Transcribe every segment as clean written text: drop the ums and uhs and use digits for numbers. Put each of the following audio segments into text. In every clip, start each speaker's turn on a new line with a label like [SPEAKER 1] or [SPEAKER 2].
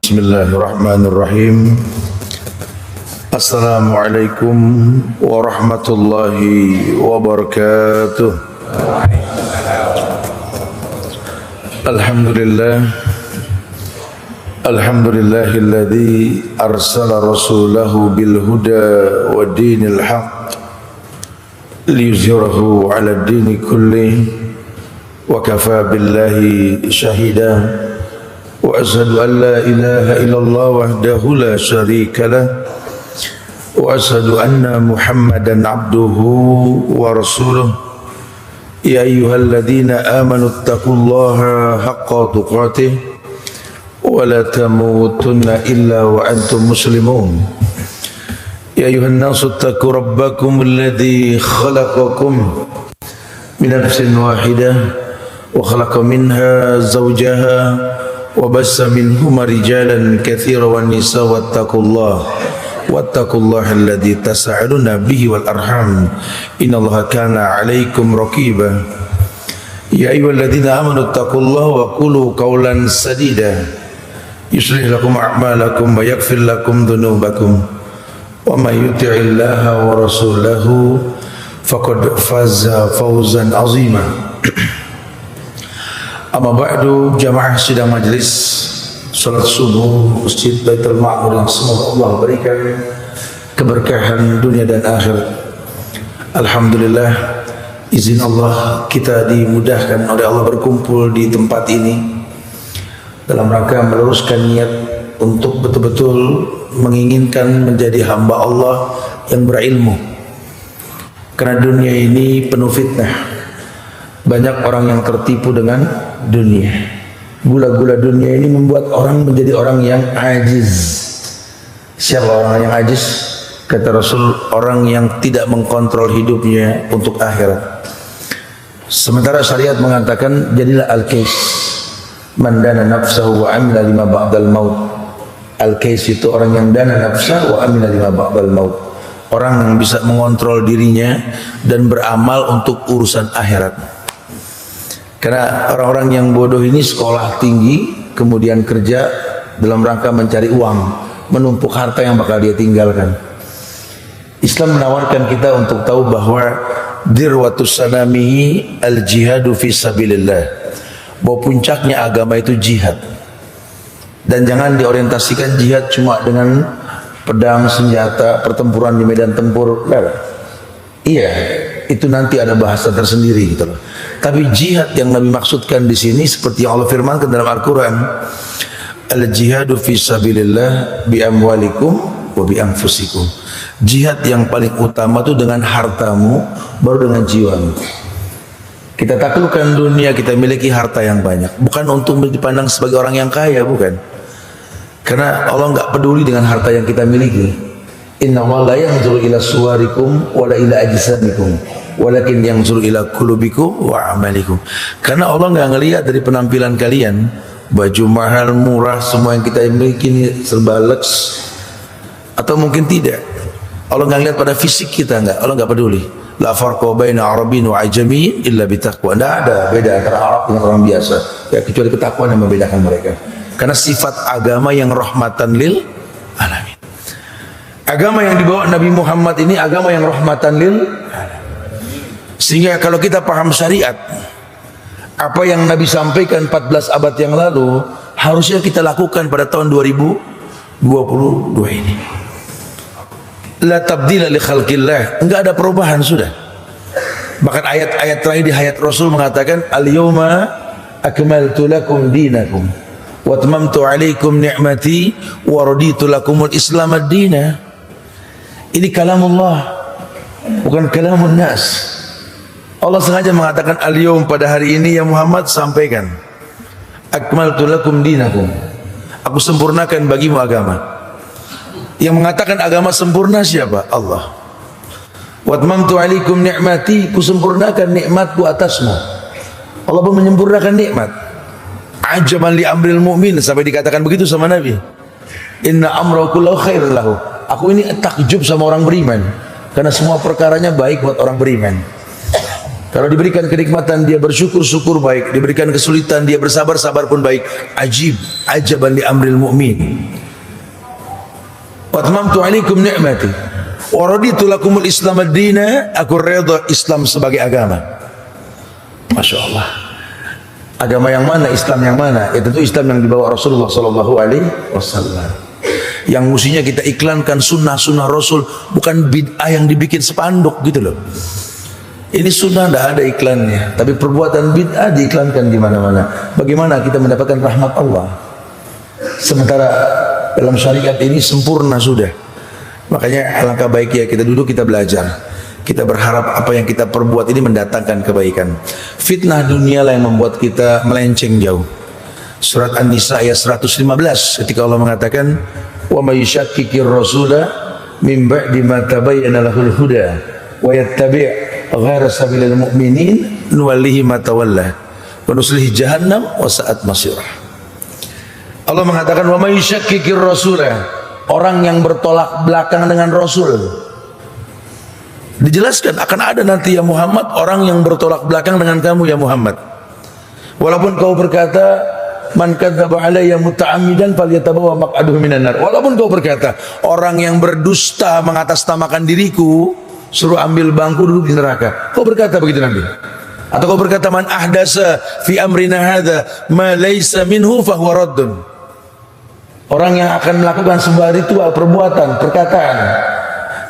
[SPEAKER 1] Bismillahirrahmanirrahim. Assalamualaikum warahmatullahi wabarakatuh. Alhamdulillahilladzi arsala rasulahu bil huda wa dinil haqq liyuzhirahu 'ala ad-dini kullihi wa kafa billahi shahida. وأشهد أن لا إله إلا الله وحده لا شريك له وأشهد أن محمدا عبده ورسوله يا أيها الذين آمنوا اتقوا الله حق تقاته ولا تموتن إلا وأنتم مسلمون يا أيها الناس اتقوا ربكم الذي خلقكم من نفس واحدة وخلق منها زوجها وبث منهما رجالا كثيرا والنساء واتقوا الله الذي تساءلون به والأرحام إن الله كان عليكم رقيبا يا أيها الذين آمنوا اتقوا الله وقولوا قولا سديدا يصلح لكم أعمالكم ويغفر لكم ذنوبكم ومن يطع الله ورسوله فقد فاز فوزا عظيما. Amma ba'du, jamaah sidang majlis salat subuh Masjid Baitul Ma'mur yang semoga Allah berikan keberkahan dunia dan akhirat. Alhamdulillah, izin Allah kita dimudahkan oleh Allah berkumpul di tempat ini dalam rangka meluruskan niat untuk betul-betul menginginkan menjadi hamba Allah yang berilmu. Karena dunia ini penuh fitnah. Banyak orang yang tertipu dengan dunia. Gula-gula dunia ini membuat orang menjadi orang yang ajiz. Siapa orang yang ajiz? Kata Rasul, orang yang tidak mengkontrol hidupnya untuk akhirat. Sementara syariat mengatakan jadilah al-kais. Man dana nafsahu wa amila lima ba'dal maut. Al-kais itu orang yang dana nafsahu wa amila lima ba'dal maut. Orang yang bisa mengontrol dirinya dan beramal untuk urusan akhirat. Karena orang-orang yang bodoh ini sekolah tinggi, kemudian kerja dalam rangka mencari uang, menumpuk harta yang bakal dia tinggalkan. Islam menawarkan kita untuk tahu bahwa dirwatus sanamihi al-jihadu fi sabilillah, bahwa puncaknya agama itu jihad. Dan jangan diorientasikan jihad cuma dengan pedang, senjata, pertempuran di medan tempur. Iya, itu nanti ada bahasa tersendiri gitu loh. Tapi jihad yang Nabi maksudkan di sini seperti yang Allah firmankan dalam Al-Quran, al-jihadu fi sabilillah bi amwalikum wa bi anfusikum. Jihad yang paling utama itu dengan hartamu, baru dengan jiwamu. Kita taklukkan dunia, kita miliki harta yang banyak, bukan untuk dipandang sebagai orang yang kaya, bukan. Karena Allah enggak peduli dengan harta yang kita miliki. Inna Allah la yanzuru ila suwarikum wala ila ajsamikum walakin yanzuru ila qulubikum wa amalikum. Karena Allah enggak ngelihat dari penampilan kalian, baju mahal, murah, semua yang kita miliki ini serba lux atau mungkin tidak. Allah enggak ngelihat pada fisik kita, enggak. Allah enggak peduli. La farqa baina arabin wa ajami illa bitaqwa. Enggak ada beda antara Arab dengan orang biasa, ya kecuali ketakwaan yang membedakan mereka. Karena sifat agama yang rahmatan lil alamin. Agama yang dibawa Nabi Muhammad ini agama yang rahmatan lil alamin. Sehingga kalau kita paham syariat, apa yang Nabi sampaikan 14 abad yang lalu harusnya kita lakukan pada tahun 2022 ini. La tabdila li khalqillah, enggak ada perubahan sudah. Bahkan ayat-ayat terakhir di hayat Rasul mengatakan al-yawma akmaltu lakum dinakum wa atmamtu alaikum ni'mati wa raditu lakumul islam ad-dina. Ini kalamullah, bukan kalamun nas. Allah sengaja mengatakan al-yawm, pada hari ini ya Muhammad sampaikan akmaltu lakum dinakum, aku sempurnakan bagimu agama. Yang mengatakan agama sempurna siapa? Allah. Wa atmamtu alaikum ni'mati, ku sempurnakan nikmatku atasmu. Allah pun menyempurnakan nikmat. Ajaban li amril mu'min, sampai dikatakan begitu sama Nabi. Inna amrahu kullahu khairun lahu. Aku ini takjub sama orang beriman, karena semua perkaranya baik buat orang beriman. Kalau diberikan kenikmatan dia bersyukur, syukur baik. Diberikan kesulitan dia bersabar, sabar pun baik. Ajib, ajaban li amril mu'min. Wa atmamtu alaikum ni'mati wa raditu lakumul Islam ad-dina. Aku redha Islam sebagai agama. Masya Allah. Agama yang mana, Islam yang mana? Itu Islam yang dibawa Rasulullah sallallahu alaihi wasallam. Yang mestinya kita iklankan sunnah-sunnah Rasul, bukan bid'ah yang dibikin sepanduk gitu loh. Ini sunnah tidak ada iklannya, tapi perbuatan bid'ah diiklankan di mana-mana. Bagaimana kita mendapatkan rahmat Allah? Sementara dalam syariat ini sempurna sudah. Makanya alangkah baiknya kita duduk, kita belajar. Kita berharap apa yang kita perbuat ini mendatangkan kebaikan. Fitnah dunia lah yang membuat kita melenceng jauh. Surat An-Nisa ayat 115 ketika Allah mengatakan, "Wa may yushakkikir rasula min ba'di ma tabayyana lahul huda wa yattabi' ghayra sabilil mu'minin nuwallihi ma tawalla wa nuslihi jahannam wa sa'at masirah." Allah mengatakan, "Wa may yushakkikir rasula," orang yang bertolak belakang dengan Rasul. Dijelaskan akan ada nanti ya Muhammad orang yang bertolak belakang dengan kamu ya Muhammad. Walaupun kau berkata, "Man kadzdzaba alayya muta'ammidan falyatabawa maq'adahu minan nar." Walaupun kau berkata, orang yang berdusta mengatasnamakan diriku, suruh ambil bangku duduk di neraka. Kau berkata begitu nanti. Atau kau berkata, "Man ahdasa fi amrina hadza ma laysa minhu fahuwa raddun." Orang yang akan melakukan sebuah ritual, perbuatan, perkataan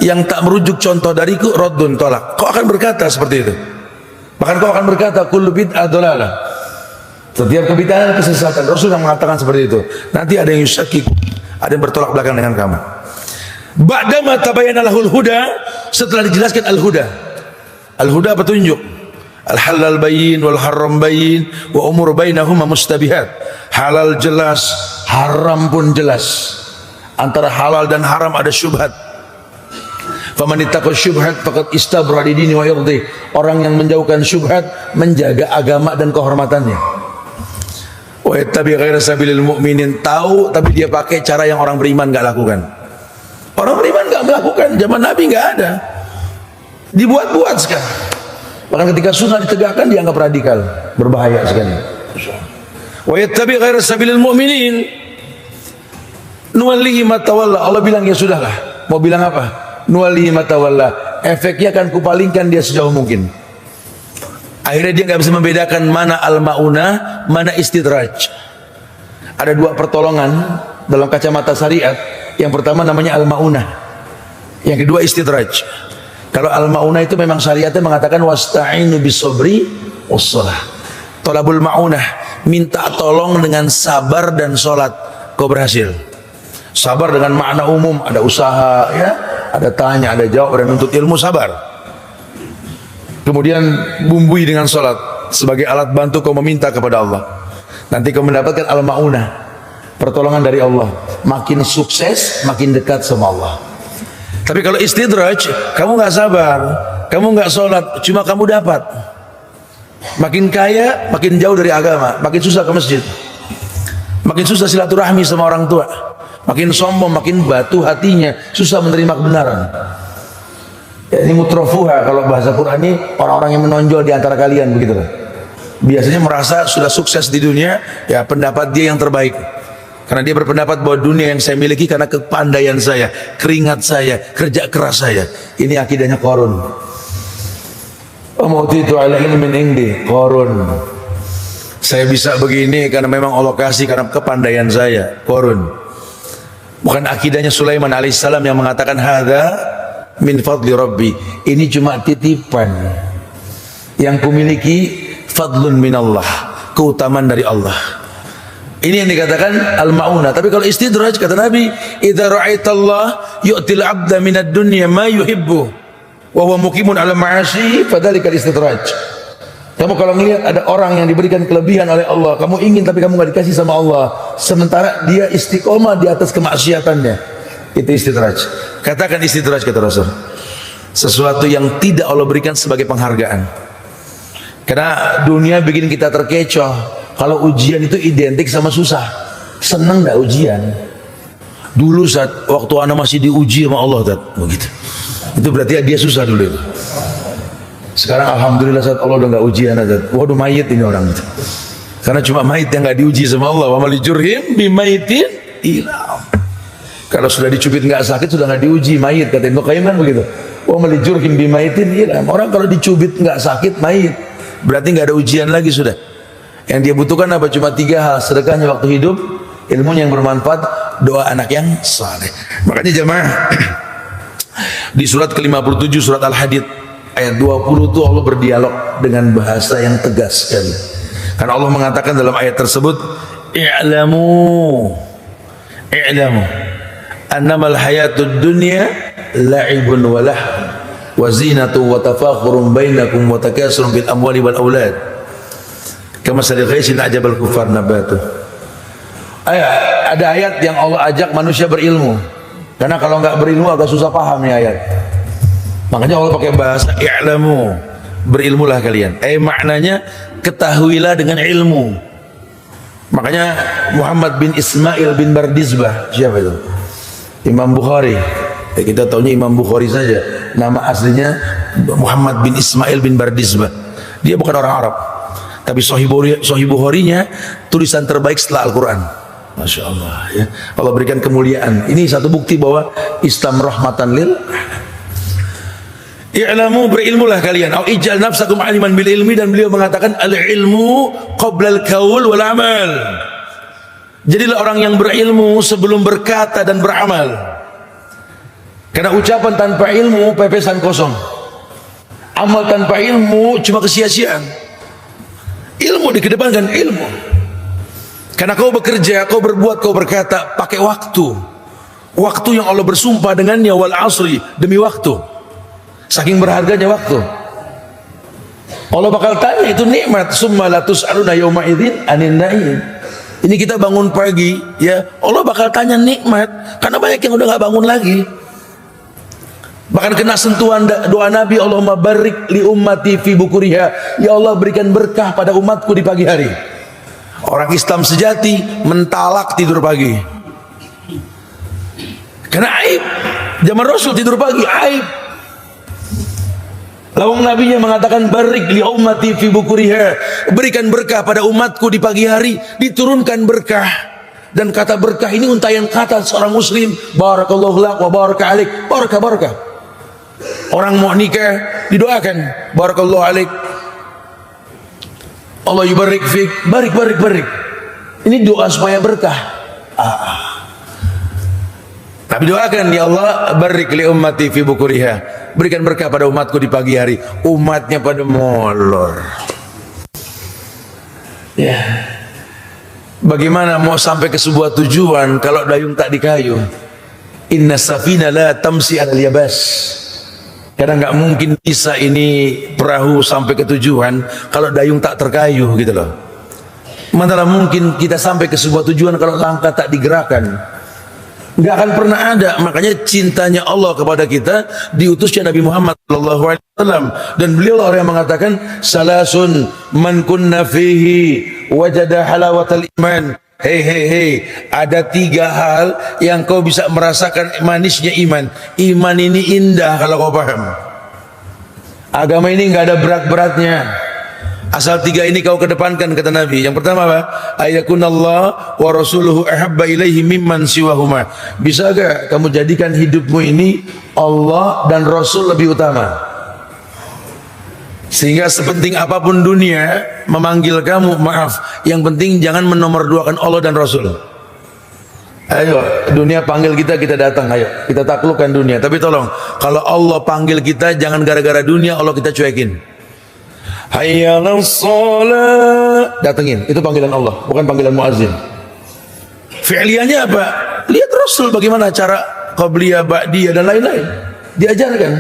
[SPEAKER 1] yang tak merujuk contoh dariku, raddun, tolak. Kau akan berkata seperti itu. Bahkan kau akan berkata, "Kullu bid'ah dhalalah." Setiap kebid'ahan kesesatan. Rasul yang mengatakan seperti itu. Nanti ada yang yusyakik, ada yang bertolak belakang dengan kamu. Ba'dama tabayyana lahul huda, setelah dijelaskan al-huda. Al-huda petunjuk. Al-halal bayyin wal haram bayyin wa umur bainahuma mustabihat. Halal jelas, haram pun jelas. Antara halal dan haram ada syubhat. Faman ittaqa syubhat faqad istabra li dini wa irdi. Orang yang menjauhkan syubhat menjaga agama dan kehormatannya. Wa yattabi ghaira sabilil mu'minin, tahu tapi dia pakai cara yang orang beriman enggak lakukan. Orang beriman enggak melakukan, zaman Nabi enggak ada. Dibuat-buat sekarang. Bahkan ketika sunnah ditegakkan dianggap radikal, berbahaya sekali. Wa yattabi ghaira sabilil mu'minin nuwallihi ma tawalla. Allah bilang ya sudahlah. Mau bilang apa? Nuwallihi ma tawalla. Efeknya akan kupalingkan dia sejauh mungkin. Akhirnya dia nggak bisa membedakan mana al-ma'unah, mana istidraj. Ada dua pertolongan dalam kacamata syariat. Yang pertama namanya al-ma'unah, yang kedua istidraj. Kalau al-ma'unah itu memang syariatnya mengatakan wasta'inu bis-sabri was-shalah. Thalabul ma'unah, minta tolong dengan sabar dan salat, kau berhasil. Sabar dengan makna umum, ada usaha ya, ada tanya, ada jawab, dan untuk ilmu sabar. Kemudian bumbui dengan salat sebagai alat bantu kau meminta kepada Allah. Nanti kau mendapatkan al-ma'unah, pertolongan dari Allah. Makin sukses, makin dekat sama Allah. Tapi kalau istidraj, kamu nggak sabar, kamu nggak sholat, cuma kamu dapat. Makin kaya, makin jauh dari agama, makin susah ke masjid, makin susah silaturahmi sama orang tua, makin sombong, makin batu hatinya, susah menerima kebenaran. Ya, ini mutrafuha kalau bahasa Quran, ini orang-orang yang menonjol di antara kalian begitu. Biasanya merasa sudah sukses di dunia, ya pendapat dia yang terbaik. Karena dia berpendapat bahwa dunia yang saya miliki karena kepandaian saya, keringat saya, kerja keras saya. Ini akidahnya Qarun. Umutitu ala ilmin indi, Qarun. Saya bisa begini karena memang Allah kasih karena kepandaian saya, Qarun. Bukan akidahnya Sulaiman alaihissalam yang mengatakan hadza min fadli rabbi. Ini cuma titipan yang kumiliki, fadlun minallah, keutamaan dari Allah. Ini yang dikatakan al-ma'unah. Tapi kalau istidraj, kata Nabi, idza ra'aitallah yu'til 'abda minad dunya ma yuhibbu wa huwa muqimun 'ala ma'asi fadzalika istidraj. Kamu kalau melihat ada orang yang diberikan kelebihan oleh Allah, kamu ingin tapi kamu enggak dikasih sama Allah, sementara dia istiqomah di atas kemaksiatannya, itu istidraj. Katakan istidraj, kata Rasul, sesuatu yang tidak Allah berikan sebagai penghargaan. Karena dunia bikin kita terkecoh. Kalau ujian itu identik sama susah. Senang gak ujian? Dulu saat waktu anak masih diuji sama Allah, begitu. Itu berarti dia susah dulu itu. Sekarang alhamdulillah saat Allah udah nggak ujian Zat. Waduh mayit ini orang itu. Karena cuma mayit yang nggak diuji sama Allah. Wa malijurhim bimaitin ilam. Kalau sudah dicubit nggak sakit sudah nggak diuji mayit, kata Ibnu Qayyim kan begitu. Wa malijurhim bimaitin ilam. Orang kalau dicubit nggak sakit mayit, berarti nggak ada ujian lagi sudah. Yang dia butuhkan apa? Cuma 3 hal: sedekahnya waktu hidup, ilmu yang bermanfaat, doa anak yang saleh. Makanya jemaah di surat ke-57 surat Al-Hadid ayat 20 itu Allah berdialog dengan bahasa yang tegas sekali. Karena Allah mengatakan dalam ayat tersebut, i'lamu annamal hayatud dunya la'ibun wa lahw wa zinatu wa tafakhurun bainakum wa takasurun bil amwali wal aulad kama salil ghaisin ajabal kufar nabatu. Ada ayat yang Allah ajak manusia berilmu, karena kalau nggak berilmu agak susah paham nih ayat. Makanya Allah pakai bahasa i'lamu, berilmulah kalian. Maknanya ketahuilah dengan ilmu. Makanya Muhammad bin Ismail bin Bardizbah, siapa itu? Imam Bukhari. Kita tahunya Imam Bukhari saja. Nama aslinya Muhammad bin Ismail bin Bardizbah. Dia bukan orang Arab, tapi Sahih Bukharinya tulisan terbaik setelah Al-Quran. Masya Allah ya. Allah berikan kemuliaan. Ini satu bukti bahwa Islam rahmatan lil. I'lamu, berilmulah kalian. Au ij'al nafsakum aliman bil ilmi, dan beliau mengatakan al ilmu qabla al qaul wal amal. Jadilah orang yang berilmu sebelum berkata dan beramal. Karena ucapan tanpa ilmu pepesan kosong. Amal tanpa ilmu cuma kesia-siaan. Ilmu dikedepankan, ilmu. Karena kau bekerja, kau berbuat, kau berkata pakai waktu. Waktu yang Allah bersumpah dengannya, wal asri, demi waktu. Saking berharganya waktu. Allah bakal tanya, itu nikmat. Summa la tus'aluna yawma idzin 'anil na'im. Ini kita bangun pagi, ya Allah bakal tanya nikmat, karena banyak yang udah nggak bangun lagi. Bahkan kena sentuhan doa Nabi, Allahumma barik li ummati fi bukuriha. Ya Allah, berikan berkah pada umatku di pagi hari. Orang Islam sejati mentalak tidur pagi. Karena aib. Zaman Rasul tidur pagi aib. Lawang Nabinya mengatakan barik li ummati fi bukuriha, berikan berkah pada umatku di pagi hari, diturunkan berkah. Dan kata berkah ini untayan kata seorang muslim, barakallahu lak wa baraka alik, barakah. Orang mau nikah didoakan, barakallahu alik, Allah yubarik fik, barik. Ini doa supaya berkah. Tapi doakan, ya Allah, barik li ummati fi bukuriha, berikan berkah pada umatku di pagi hari. Umatnya pada molor. Ya. Bagaimana mau sampai ke sebuah tujuan kalau dayung tak dikayu? Inna safina la tamsi alal yabas. Karena nggak mungkin bisa ini perahu sampai ke tujuan kalau dayung tak terkayu, gitu loh. Mana mungkin kita sampai ke sebuah tujuan kalau langkah tak digerakkan? Nggak akan pernah ada. Makanya cintanya Allah kepada kita, diutusnya Nabi Muhammad SAW, dan beliau orang yang mengatakan salasun man kunna fihi wajada halawatal iman. Hei, ada 3 hal yang kau bisa merasakan manisnya iman. Iman ini indah kalau kau paham. Agama ini nggak ada berat-beratnya. Asal 3 ini kau kedepankan, kata Nabi. Yang pertama apa? Ayakunallah wa rasuluhu ahabba ilaihi mimman siwahuma. Bisa gak kamu jadikan hidupmu ini Allah dan Rasul lebih utama? Sehingga sepenting apapun dunia memanggil kamu, maaf, yang penting jangan menomorduakan Allah dan Rasul. Ayo, dunia panggil kita, kita datang, ayo kita taklukkan dunia. Tapi tolong, kalau Allah panggil kita, jangan gara-gara dunia Allah kita cuekin. Hayya 'alas shalah, datengin, itu panggilan Allah, bukan panggilan muazin. Fi'liyahnya apa? Lihat Rasul bagaimana cara qabliyah, ba'diyah dan lain-lain, diajarkan.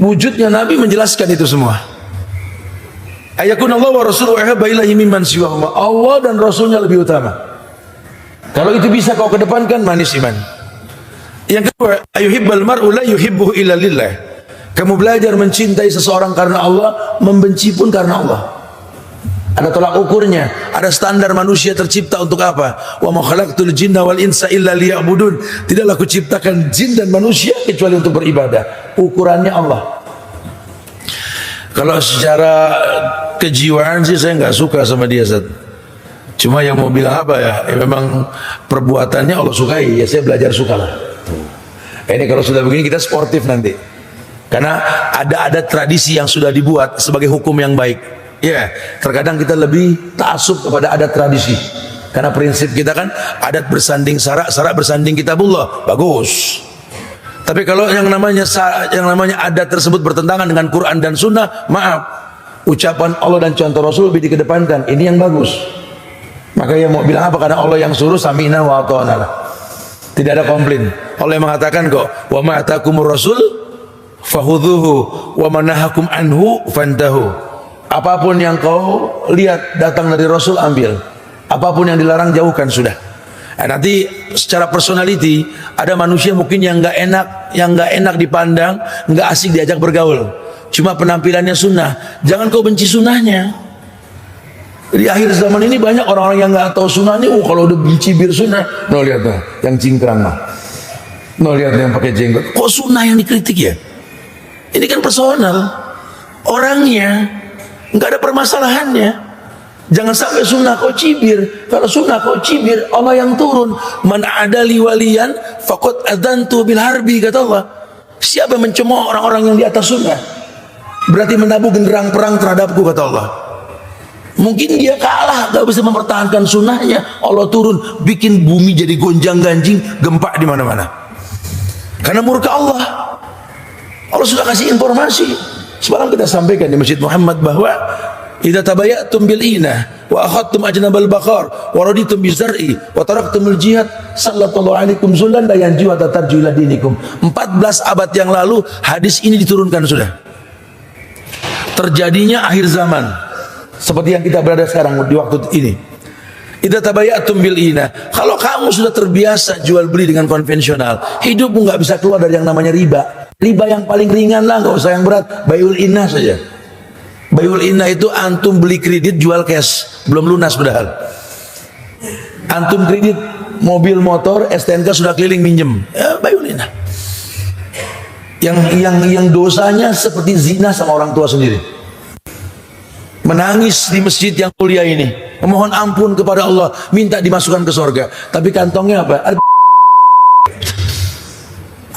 [SPEAKER 1] Wujudnya Nabi menjelaskan itu semua. Ayakunallahu wa rasuluhu ahabba ilaihi mimman siwahuma. Allah dan Rasulnya lebih utama. Kalau itu bisa kau kedepankan, manis iman. Yang kedua, ayuhibbal mar'u la yuhibbuhu illa lillah. Kamu belajar mencintai seseorang karena Allah, membenci pun karena Allah. Ada tolak ukurnya, ada standar manusia tercipta untuk apa? Wa ma khalaqtul jinna wal insa illa liya'budun. Tidaklah aku ciptakan jin dan manusia kecuali untuk beribadah. Ukurannya Allah. Kalau secara kejiwaan sih saya nggak suka sama dia, Ustaz. Cuma yang mau bilang apa ya, memang perbuatannya Allah sukai, ya saya belajar suka lah. Ini kalau sudah begini kita sportif nanti, karena ada tradisi yang sudah dibuat sebagai hukum yang baik. Ya, terkadang kita lebih ta'assub kepada adat tradisi, karena prinsip kita kan adat bersanding syarak, syarak bersanding kitabullah, bagus. Tapi kalau yang namanya adat tersebut bertentangan dengan Quran dan Sunnah, maaf, ucapan Allah dan contoh Rasul lebih dikedepankan. Ini yang bagus. Makanya mau bilang apa, karena Allah yang suruh sami'na wa ata'na. Tidak ada komplain. Allah yang mengatakan kok, wa ma atakumur rasul fahudhuhu wa manahakum anhu fantahu. Apapun yang kau lihat datang dari Rasul, ambil. Apapun yang dilarang, jauhkan sudah. Nanti secara personality ada manusia mungkin yang nggak enak dipandang, nggak asik diajak bergaul. Cuma penampilannya sunnah. Jangan kau benci sunnahnya. Di akhir zaman ini banyak orang-orang yang nggak tahu sunnahnya. Kalau udah cibir sunnah, no lihat tuh, yang cingkrang no lihat yang pakai jenggot. Kok sunnah yang dikritik ya? Ini kan personal, orangnya nggak ada permasalahannya. Jangan sampai sunnah kau cibir. Kalau sunnah kau cibir, Allah yang turun. Man adali waliyan faqad adantu bil harbi, kata Allah. Siapa yang mencemooh orang-orang yang di atas sunnah, berarti menabuh genderang perang terhadapku, kata Allah. Mungkin dia kalah, gak bisa mempertahankan sunnahnya. Allah turun, bikin bumi jadi gonjang ganjing, gempa di mana-mana. Karena murka Allah. Allah sudah kasih informasi. Semalam kita sampaikan di Masjid Muhammad bahwa idza tabayatum bil inah wa akhadtum ajnabal baqar wa raditum bizar'i wa taraktumul jihad sallallahu alaikum zullan la yanju wa tatarju ila dinikum. 14 abad yang lalu hadis ini diturunkan sudah. Terjadinya akhir zaman seperti yang kita berada sekarang di waktu ini. Idza tabayatum bil inah. Kalau kamu sudah terbiasa jual beli dengan konvensional, hidupmu nggak bisa keluar dari yang namanya riba. Riba yang paling ringan lah, nggak usah yang berat. Baiul inah saja. Baiul inah itu antum beli kredit jual cash, belum lunas padahal. Antum kredit mobil motor STNK sudah keliling minjem, ya, baiul inah. Yang dosanya seperti zina sama orang tua sendiri. Menangis di masjid yang mulia ini, memohon ampun kepada Allah, minta dimasukkan ke surga, tapi kantongnya apa?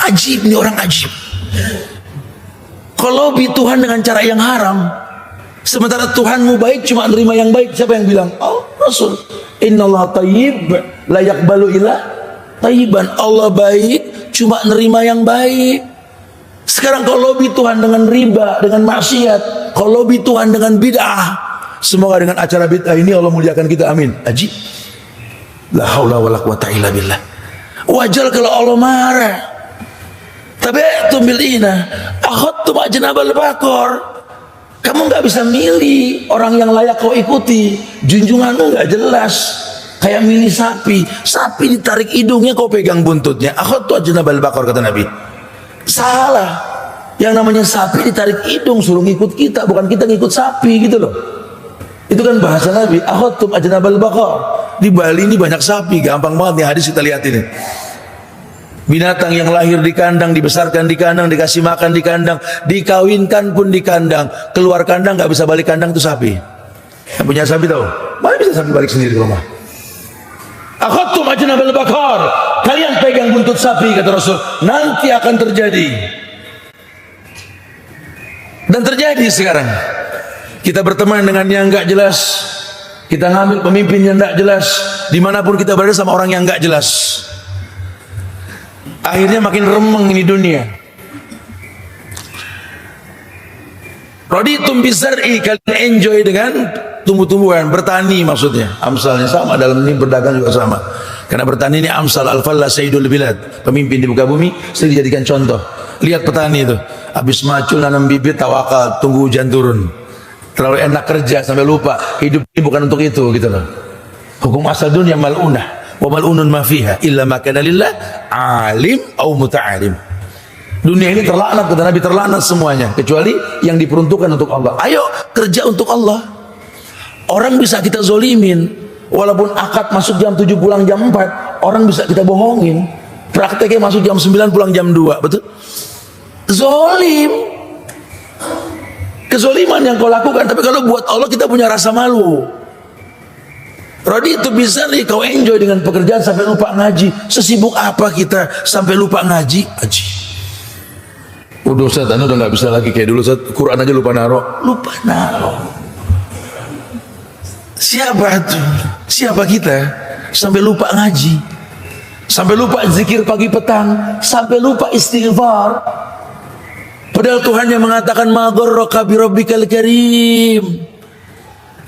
[SPEAKER 1] Ajib, ini orang ajib. Kalau bi Tuhan dengan cara yang haram, sementara Tuhanmu baik, cuma nerima yang baik. Siapa yang bilang? Oh, Rasul. Innallaha thayyib la yaqbalu illa thayyiban. Allah baik, cuma nerima yang baik. Sekarang kau lobby Tuhan dengan riba, dengan maksiat, kau lobby Tuhan dengan bid'ah. Semoga dengan acara bid'ah ini Allah muliakan kita, amin. Ajib. La haula wala quwata illa billah. Wajar kalau Allah marah. Tapi tumbil ina, akhadtum ajnabal baqar. Kamu nggak bisa milih orang yang layak kau ikuti. Junjunganmu nggak jelas. Kayak milih sapi. Sapi ditarik hidungnya, kau pegang buntutnya. Akhadtu ajnabal baqar, kata Nabi. Salah. Yang namanya sapi ditarik hidung, suruh ngikut kita, bukan kita ngikut sapi, gitu loh. Itu kan bahasa Nabi. Akhadtum ajnabal baqar. Di Bali ini banyak sapi, gampang banget nih hadis kita lihat ini. Binatang yang lahir di kandang, dibesarkan di kandang, dikasih makan di kandang, dikawinkan pun di kandang, keluar kandang nggak bisa balik kandang, itu sapi. Yang punya sapi tahu? Mana bisa sapi balik sendiri ke rumah? Akhadtum ajnabal baqar. Kalian pegang buntut sapi, kata Rasul. Nanti akan terjadi. Dan terjadi sekarang. Kita berteman dengan yang nggak jelas. Kita ngambil pemimpin yang nggak jelas. Dimanapun kita berada sama orang yang nggak jelas. Akhirnya makin remeng ini dunia. Raditum bizar'i, kalian enjoy dengan tumbuh-tumbuhan, bertani maksudnya. Amsalnya sama, dalam ini berdagang juga sama. Karena bertani ini amsal, al-falla sayyidul bilad. Pemimpin di muka bumi sering dijadikan contoh. Lihat petani itu, habis macul nanam bibit, tawakal, tunggu hujan turun. Terlalu enak kerja sampai lupa hidup ini bukan untuk itu, gitu loh. Hukum asal dunia mal'unah. Wa mal'unun ma fiha illa ma kana lillah alim au muta'alim. Dunia ini terlaknat, kata Nabi, terlaknat semuanya kecuali yang diperuntukkan untuk Allah. Ayo kerja untuk Allah. Orang bisa kita zolimin, walaupun akad masuk jam 7 pulang jam 4, orang bisa kita bohongin. Prakteknya masuk jam 9 pulang jam 2, betul? Zolim. kezoliman yang kau lakukan. Tapi kalau buat Allah kita punya rasa malu. Rodi itu bisa nih kau enjoy dengan pekerjaan sampai lupa ngaji. Sesibuk apa kita sampai lupa ngaji? Haji. Udah Ustaz, anu udah nggak bisa lagi kayak dulu Ustaz. Quran aja lupa naro. Lupa naro. Siapa itu? Siapa kita sampai lupa ngaji? Sampai lupa zikir pagi petang, sampai lupa istighfar. Padahal Tuhan yang mengatakan ma gharraka bi rabbikal karim.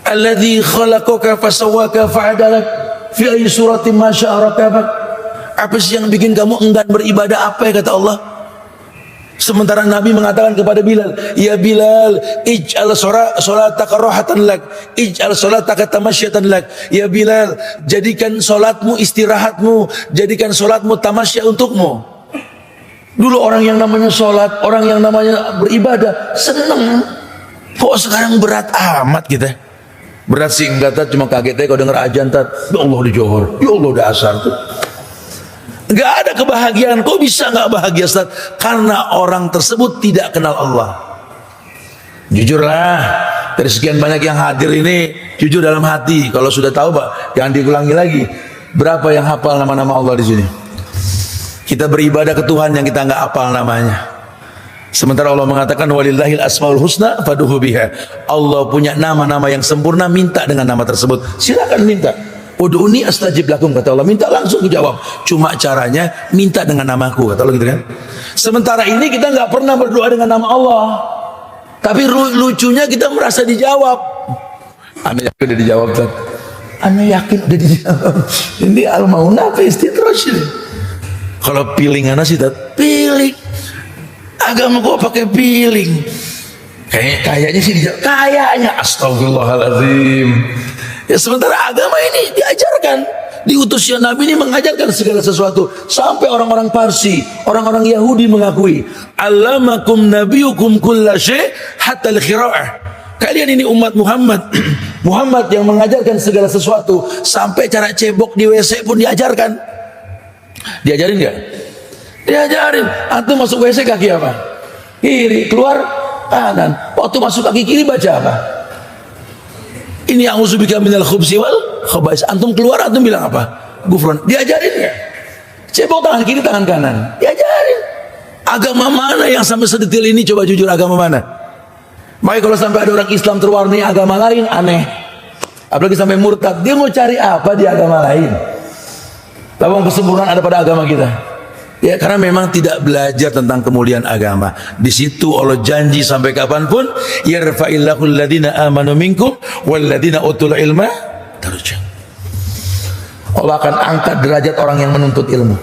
[SPEAKER 1] Alladzi khalaqaka fasawwaka fa'adalak fi ayyi suratin ma syaa rakabak. Apa sih yang bikin kamu enggan beribadah? Apa ya kata Allah? Sementara Nabi mengatakan kepada Bilal, ya Bilal, ij'al salataka rahatan lak, ij'al salataka tamasyyatan lak. Ya Bilal, jadikan salatmu istirahatmu, jadikan salatmu tamasya untukmu. Dulu orang yang namanya salat, orang yang namanya beribadah seneng. Kok sekarang berat amat kita? Berat sih enggak, cuma kaget aja kalau denger ajan tat. Ya Allah di Johor, ya Allah udah asar tuh. Enggak ada kebahagiaan. Kok bisa enggak bahagia Ustaz? Karena orang tersebut tidak kenal Allah. Jujurlah, dari sekian banyak yang hadir ini, jujur dalam hati. Kalau sudah tahu Pak, jangan diulangi lagi. Berapa yang hafal nama-nama Allah di sini? Kita beribadah ke Tuhan yang kita enggak hafal namanya. Sementara Allah mengatakan walillahil asmaul husna faduhu biha. Allah punya nama-nama yang sempurna, minta dengan nama tersebut. Silakan minta. Ud'uni astajib lakum, kata Allah. Minta langsung dijawab. Cuma caranya minta dengan namaku, kata Allah gitu kan. Sementara ini kita nggak pernah berdoa dengan nama Allah. Tapi lucunya kita merasa dijawab. Anda yakin udah dijawab Tad? Anda yakin udah dijawab? Ini al-mauna apa istidraj ini? Kalau piling Anda sih Tad, piling. Agama kok pakai piling? Kayaknya sih dijawab. Kayaknya, astagfirullahaladzim. Ya sementara agama ini diajarkan, diutusnya Nabi ini mengajarkan segala sesuatu. Sampai orang-orang Parsi, orang-orang Yahudi mengakui, allamakum nabiyukum kulla syai' hatta al-qira'ah. Kalian ini umat Muhammad. Muhammad yang mengajarkan segala sesuatu, sampai cara cebok di WC pun diajarkan. Diajarin nggak? Diajarin. Antum masuk WC kaki apa? Kiri, keluar kanan. Waktu masuk kaki kiri baca apa? Ini a'udzubika minal khubsi wal khaba'is. Antum keluar, antum bilang apa? Gufron. Diajarin ya? Cebok tangan kiri, tangan kanan. Diajarin. Agama mana yang sampai sedetil ini? Coba jujur, agama mana? Makanya kalau sampai ada orang Islam terwarnai agama lain, aneh. Apalagi sampai murtad. Dia mau cari apa di agama lain? Tabung kesempurnaan ada pada agama kita. Ya karena memang tidak belajar tentang kemuliaan agama. Di situ Allah janji sampai kapanpun, yarfa'illahu alladhina amanu minkum walladhina utul ilma darajat. Allah akan angkat derajat orang yang menuntut ilmu.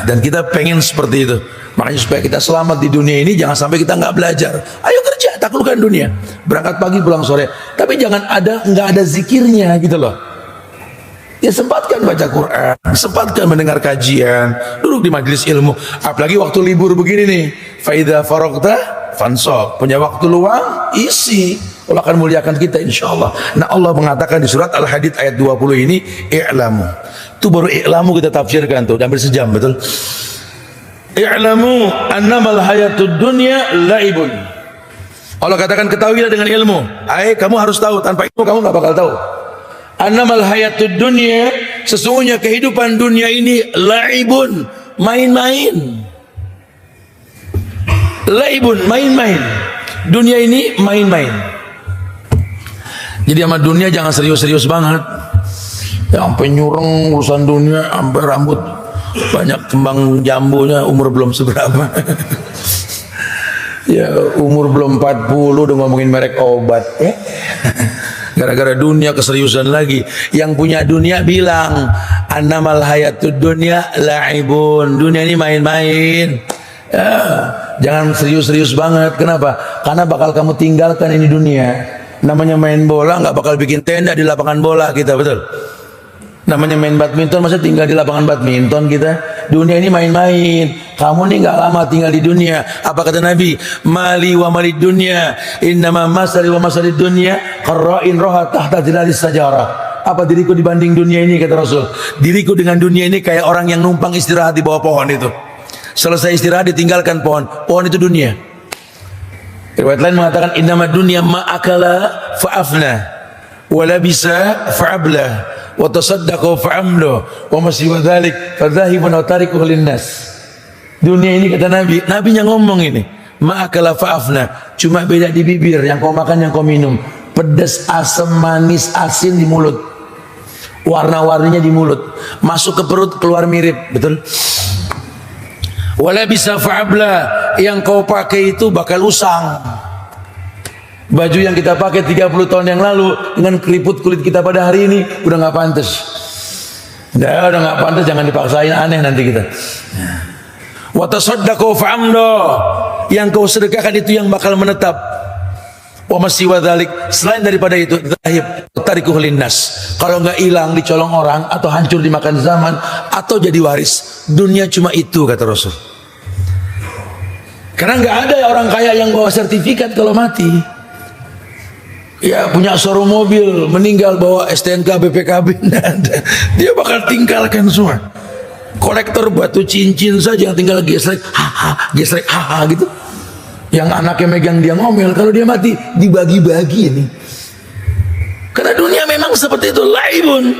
[SPEAKER 1] Dan kita pengen seperti itu. Makanya supaya kita selamat di dunia ini, jangan sampai kita nggak belajar. Ayo kerja, taklukkan dunia. Berangkat pagi pulang sore. Tapi jangan nggak ada zikirnya gitu loh. Ya sempatkan baca Quran, sempatkan mendengar kajian, duduk di majelis ilmu. Apalagi waktu libur begini nih, faida faragta fansab. Punya waktu luang, isi. Allah akan muliakan kita insyaallah. Nah Allah mengatakan di surat Al-Hadid ayat 20 ini, i'lamu. Itu baru i'lamu kita tafsirkan tuh, hampir sejam betul. I'lamu annamal hayatud dunya laibun. Allah katakan ketahuilah dengan ilmu. Kamu harus tahu, tanpa ilmu kamu nggak bakal tahu. Annamal hayatud dunya, sesungguhnya kehidupan dunia ini laibun, main-main. Laibun, main-main. Dunia ini main-main. Jadi sama dunia jangan serius-serius banget. Ya, sampai nyureng urusan dunia, sampai rambut banyak kembang jambunya, umur belum seberapa. Ya umur belum 40 udah ngomongin merek obat. Gara-gara dunia keseriusan lagi. Yang punya dunia bilang annamal hayatud dunya la'ibun. Dunia ini main-main. Ya, jangan serius-serius banget. Kenapa? Karena bakal kamu tinggalkan ini dunia. Namanya main bola nggak bakal bikin tenda di lapangan bola kita, betul? Namanya main badminton, masa tinggal di lapangan badminton kita? Dunia ini main-main. Kamu nih nggak lama tinggal di dunia. Apa kata Nabi? Mali wa malid dunya, innama masali wa masalid dunya qarra'in roha tahta zilalis sajarah. Apa diriku dibanding dunia ini, kata Rasul? Diriku dengan dunia ini kayak orang yang numpang istirahat di bawah pohon itu. Selesai istirahat ditinggalkan pohon. Pohon itu dunia. Riwayat lain mengatakan innamad dunya ma akala fa'afna wa labisa fa'abla wa tasaddaqa fa'amlu wa masiwa dzalik fadzahibun wa tarikuhu linnas. Dunia ini kata Nabi, Nabinya ngomong ini, ma akala fa'afna, cuma beda di bibir, yang kau makan yang kau minum. Pedas, asam, manis, asin di mulut. Warna-warninya di mulut. Masuk ke perut, keluar mirip, betul? Wala bisa fa'abla, yang kau pakai itu bakal usang. Baju yang kita pakai 30 tahun yang lalu dengan keriput kulit kita pada hari ini udah nggak pantas. Udah nggak pantas, jangan dipaksain, aneh nanti kita. Wa tasaddaqu fa'amdo, yang kau sedekahkan itu yang bakal menetap. Wa masiwa dzalik, selain daripada itu zahib tarikuhu linnas, kalau nggak hilang dicolong orang atau hancur dimakan zaman atau jadi waris. Dunia cuma itu kata Rasul. Karena nggak ada orang kaya yang bawa sertifikat kalau mati. Ya punya showroom mobil, meninggal bawa STNK BPKB, dia bakal tinggalkan semua. Kolektor batu cincin saja yang tinggal gesrek, gesrek, gitu. Yang anaknya megang dia ngomel, kalau dia mati dibagi-bagi ini. Karena dunia memang seperti itu, laibun.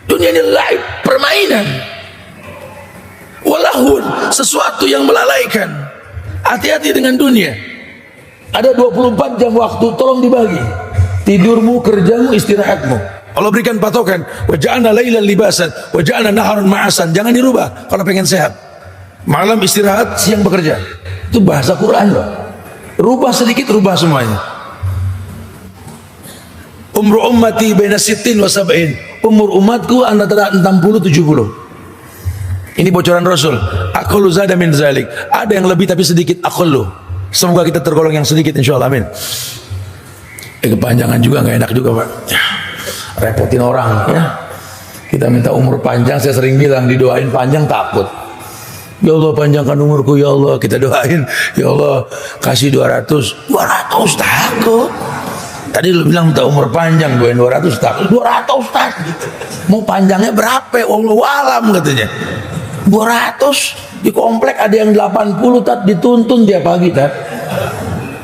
[SPEAKER 1] Dunia ini laib, permainan. Walahun, sesuatu yang melalaikan. Hati-hati dengan dunia. Ada 24 jam waktu, tolong dibagi. Tidurmu, kerjamu, istirahatmu. Allah berikan patokan, wa ja'alna lailan libasan, wa ja'alna naharan ma'asan. Jangan dirubah kalau pengen sehat. Malam istirahat, siang bekerja. Itu bahasa Quran loh. Rubah sedikit, rubah semuanya. Umur ummati baina sittin wa sab'in. Umur umatku antara 60-70. Ini bocoran Rasul. Aqallu zada min zalik. Ada yang lebih tapi sedikit, aqallu. Semoga kita tergolong yang sedikit insyaallah, amin. Kepanjangan juga nggak enak juga Pak. Repotin orang ya. Kita minta umur panjang, saya sering bilang didoain panjang takut. Ya Allah panjangkan umurku ya Allah, kita doain ya Allah kasih 200 takut. Tadi lu bilang minta umur panjang, doain 200 takut. 200 takut. Mau panjangnya berapa? Wallahu alam katanya. 200 di komplek ada yang 80 tat, dituntun tiap pagi tat.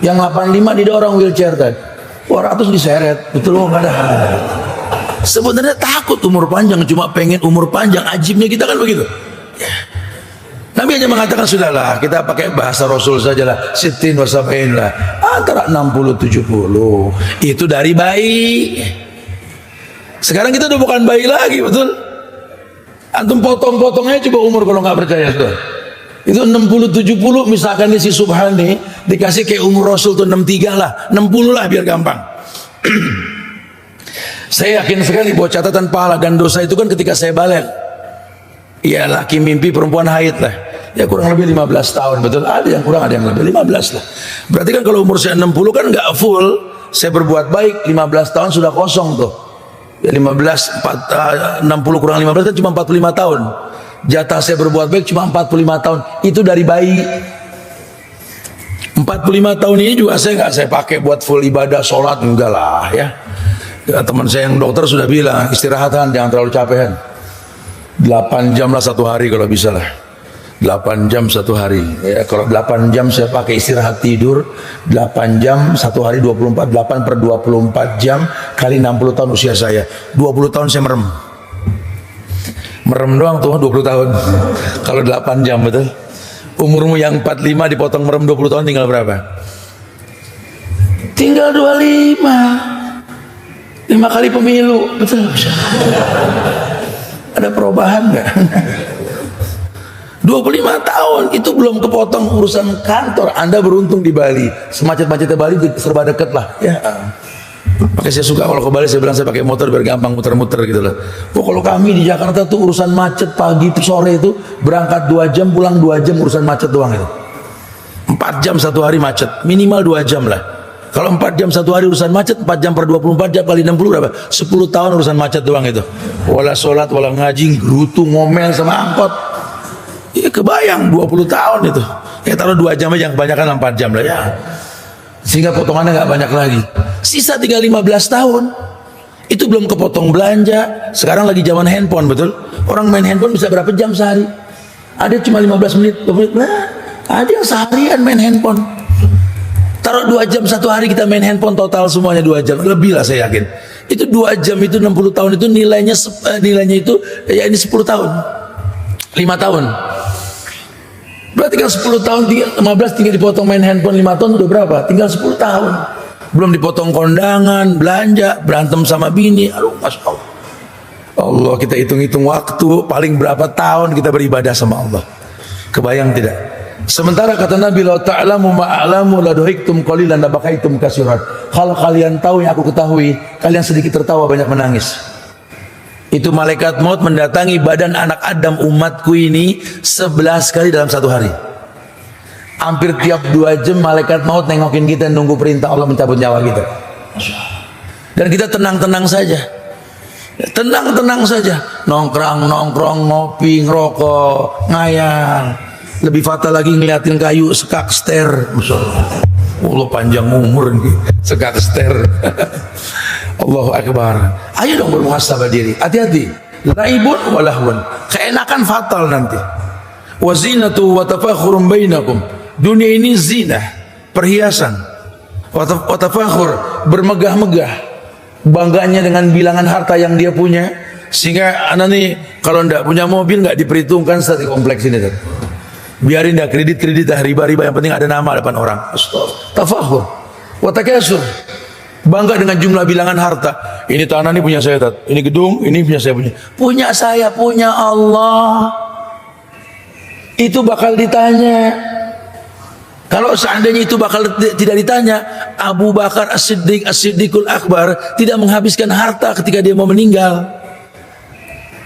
[SPEAKER 1] Yang 85 didorong wheelchair tat. 200 diseret, betul nggak ada. Sebenarnya takut umur panjang, cuma pengen umur panjang, ajibnya kita kan begitu. Ya. Nabi hanya mengatakan sudahlah, kita pakai bahasa Rasul sajalah, sittin wa sab'in lah, antara 60-70. Itu dari bayi. Sekarang kita udah bukan bayi lagi, betul? Antum potong-potongnya coba umur kalau nggak percaya tuh. Itu 60-70 misalkan si Subhani dikasih kayak umur Rasul tuh 63 lah, 60 lah biar gampang. Saya yakin sekali bahwa catatan pahala dan dosa itu kan ketika saya balik. Ya laki mimpi perempuan haid lah. Ya kurang lebih 15 tahun, betul? Ada yang kurang, ada yang lebih, 15 lah. Berarti kan kalau umur saya 60 kan nggak full. Saya berbuat baik 15 tahun sudah kosong tuh. Ya 60 kurang 15 kan cuma 45 tahun. Jatah saya berbuat baik cuma 45 tahun. Itu dari bayi. 45 tahun ini juga saya nggak saya pakai buat full ibadah, sholat, enggak lah ya. Ya teman saya yang dokter sudah bilang istirahatan, jangan terlalu capekan. 8 jam lah satu hari kalau bisa lah. 8 jam satu hari ya, kalau 8 jam saya pakai istirahat tidur, 8 jam satu hari 24, 8 per 24 jam kali 60 tahun usia saya, 20 tahun saya merem doang tuh 20 tahun. Kalau 8 jam, betul? Umurmu yang 45 dipotong merem 20 tahun tinggal berapa? Tinggal 25. 5 kali pemilu, betul? Ada perubahan nggak? 25 tahun itu belum kepotong urusan kantor. Anda beruntung di Bali, semacet-macetnya Bali serba deket lah ya. Makanya saya suka kalau ke Bali, saya bilang saya pakai motor biar gampang muter-muter gitu lah. Oh, kalau kami di Jakarta tuh urusan macet pagi sore itu berangkat 2 jam, pulang 2 jam, urusan macet doang itu. 4 jam satu hari macet, minimal 2 jam lah. Kalau 4 jam satu hari urusan macet, 4 jam per 24 jam kali 60 berapa? 10 tahun urusan macet doang itu. Wala sholat, wala ngaji, gerutu, ngomel sama angkot. Ya kebayang 20 tahun itu. Ya taruh 2 jam aja, yang kebanyakan 4 jam lah ya. Sehingga potongannya nggak banyak lagi. Sisa tinggal 15 tahun. Itu belum kepotong belanja. Sekarang lagi zaman handphone, betul? Orang main handphone bisa berapa jam sehari? Ada cuma 15 menit, 20 menit. Nah, ada yang seharian main handphone. Taruh 2 jam satu hari kita main handphone, total semuanya 2 jam. Lebih lah saya yakin. Itu 2 jam itu 60 tahun itu nilainya itu ya ini 10 tahun. 5 tahun. Berarti kan 10 tahun 15 tinggal dipotong main handphone 5 tahun udah berapa? Tinggal 10 tahun. Belum dipotong kondangan, belanja, berantem sama bini. Aduh, Masya Allah. Allah, kita hitung-hitung waktu paling berapa tahun kita beribadah sama Allah. Kebayang tidak? Sementara kata Nabi, "La ta'lamu ma'alamu la duhiktum qalilan la bakaitum katsiran." Kalau kalian tahu yang aku ketahui, kalian sedikit tertawa banyak menangis. Itu malaikat maut mendatangi badan anak Adam umatku ini 11 kali dalam satu hari. Hampir tiap 2 jam malaikat maut nengokin kita, nunggu perintah Allah mencabut nyawa kita. Dan kita tenang-tenang saja. Tenang-tenang saja, nongkrong, ngopi, ngerokok, ngayang. Lebih fatal lagi ngeliatin kayu sekak ster. Masya Allah, panjang umur nih, sekak ster. Allahu Akbar. Ayo dong bermuhasabah diri. Hati-hati. Laibun walahun. Keenakan fatal nanti. Wazinatu wa tafakhurun bainakum. Dunia ini zina, perhiasan. Wa tafakhur, bermegah-megah. Bangganya dengan bilangan harta yang dia punya, sehingga anak nih kalau ndak punya mobil nggak diperhitungkan di kompleks ini. Biarin dah kredit riba-riba, yang penting ada nama depan orang. Tafakhur, wa takasur, bangga dengan jumlah bilangan harta. Ini tanah ini punya saya, ini gedung ini punya saya, punya saya, punya Allah. Itu bakal ditanya. Kalau seandainya itu bakal tidak ditanya, Abu Bakar As-Siddiq, As-Siddiqul Akbar tidak menghabiskan harta ketika dia mau meninggal.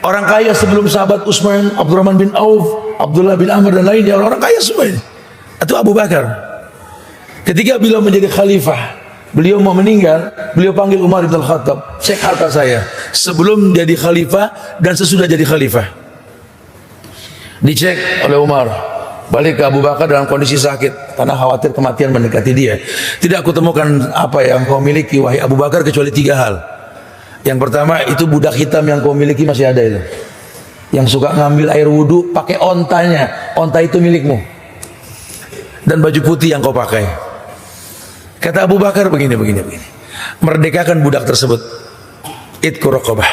[SPEAKER 1] Orang kaya sebelum sahabat Utsman, Abdurrahman bin Auf, Abdullah bin Amr dan lainnya, orang-orang kaya semua ini. Itu Abu Bakar. Ketika beliau menjadi khalifah, beliau mau meninggal, beliau panggil Umar bin Khattab, "Cek harta saya sebelum jadi khalifah dan sesudah jadi khalifah." Dicek oleh Umar. Balik ke Abu Bakar dalam kondisi sakit karena khawatir kematian mendekati dia. Tidak aku temukan apa yang kau miliki wahai Abu Bakar kecuali 3 hal. Yang pertama, itu budak hitam yang kau miliki masih ada itu, yang suka ngambil air wudhu pakai ontanya. Onta itu milikmu. Dan baju putih yang kau pakai. Kata Abu Bakar begini. Merdekakan budak tersebut. Itqu raqabah.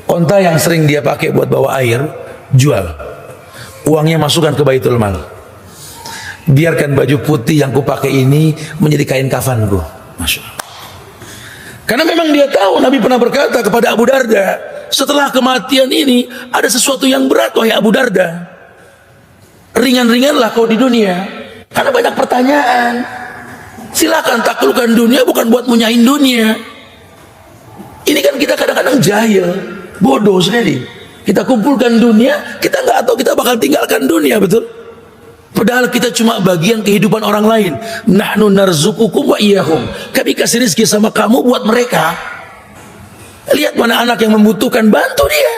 [SPEAKER 1] Onta yang sering dia pakai buat bawa air, jual. Uangnya masukkan ke Baitul Mal. Biarkan baju putih yang kupakai ini menjadi kain kafanku. Masya Allah. Karena memang dia tahu, Nabi pernah berkata kepada Abu Darda, setelah kematian ini ada sesuatu yang berat wahai Abu Darda. Ringan-ringanlah kau di dunia, karena banyak pertanyaan. Silakan taklukkan dunia, bukan buat munyahin dunia. Ini kan kita kadang-kadang jahil, bodoh sendiri. Kita kumpulkan dunia, kita nggak tahu kita bakal tinggalkan dunia, betul? Padahal kita cuma bagian kehidupan orang lain. Nahnu narzuqukum wa iyyahum. Kami kasih rezeki sama kamu buat mereka. Lihat mana anak yang membutuhkan, bantu dia.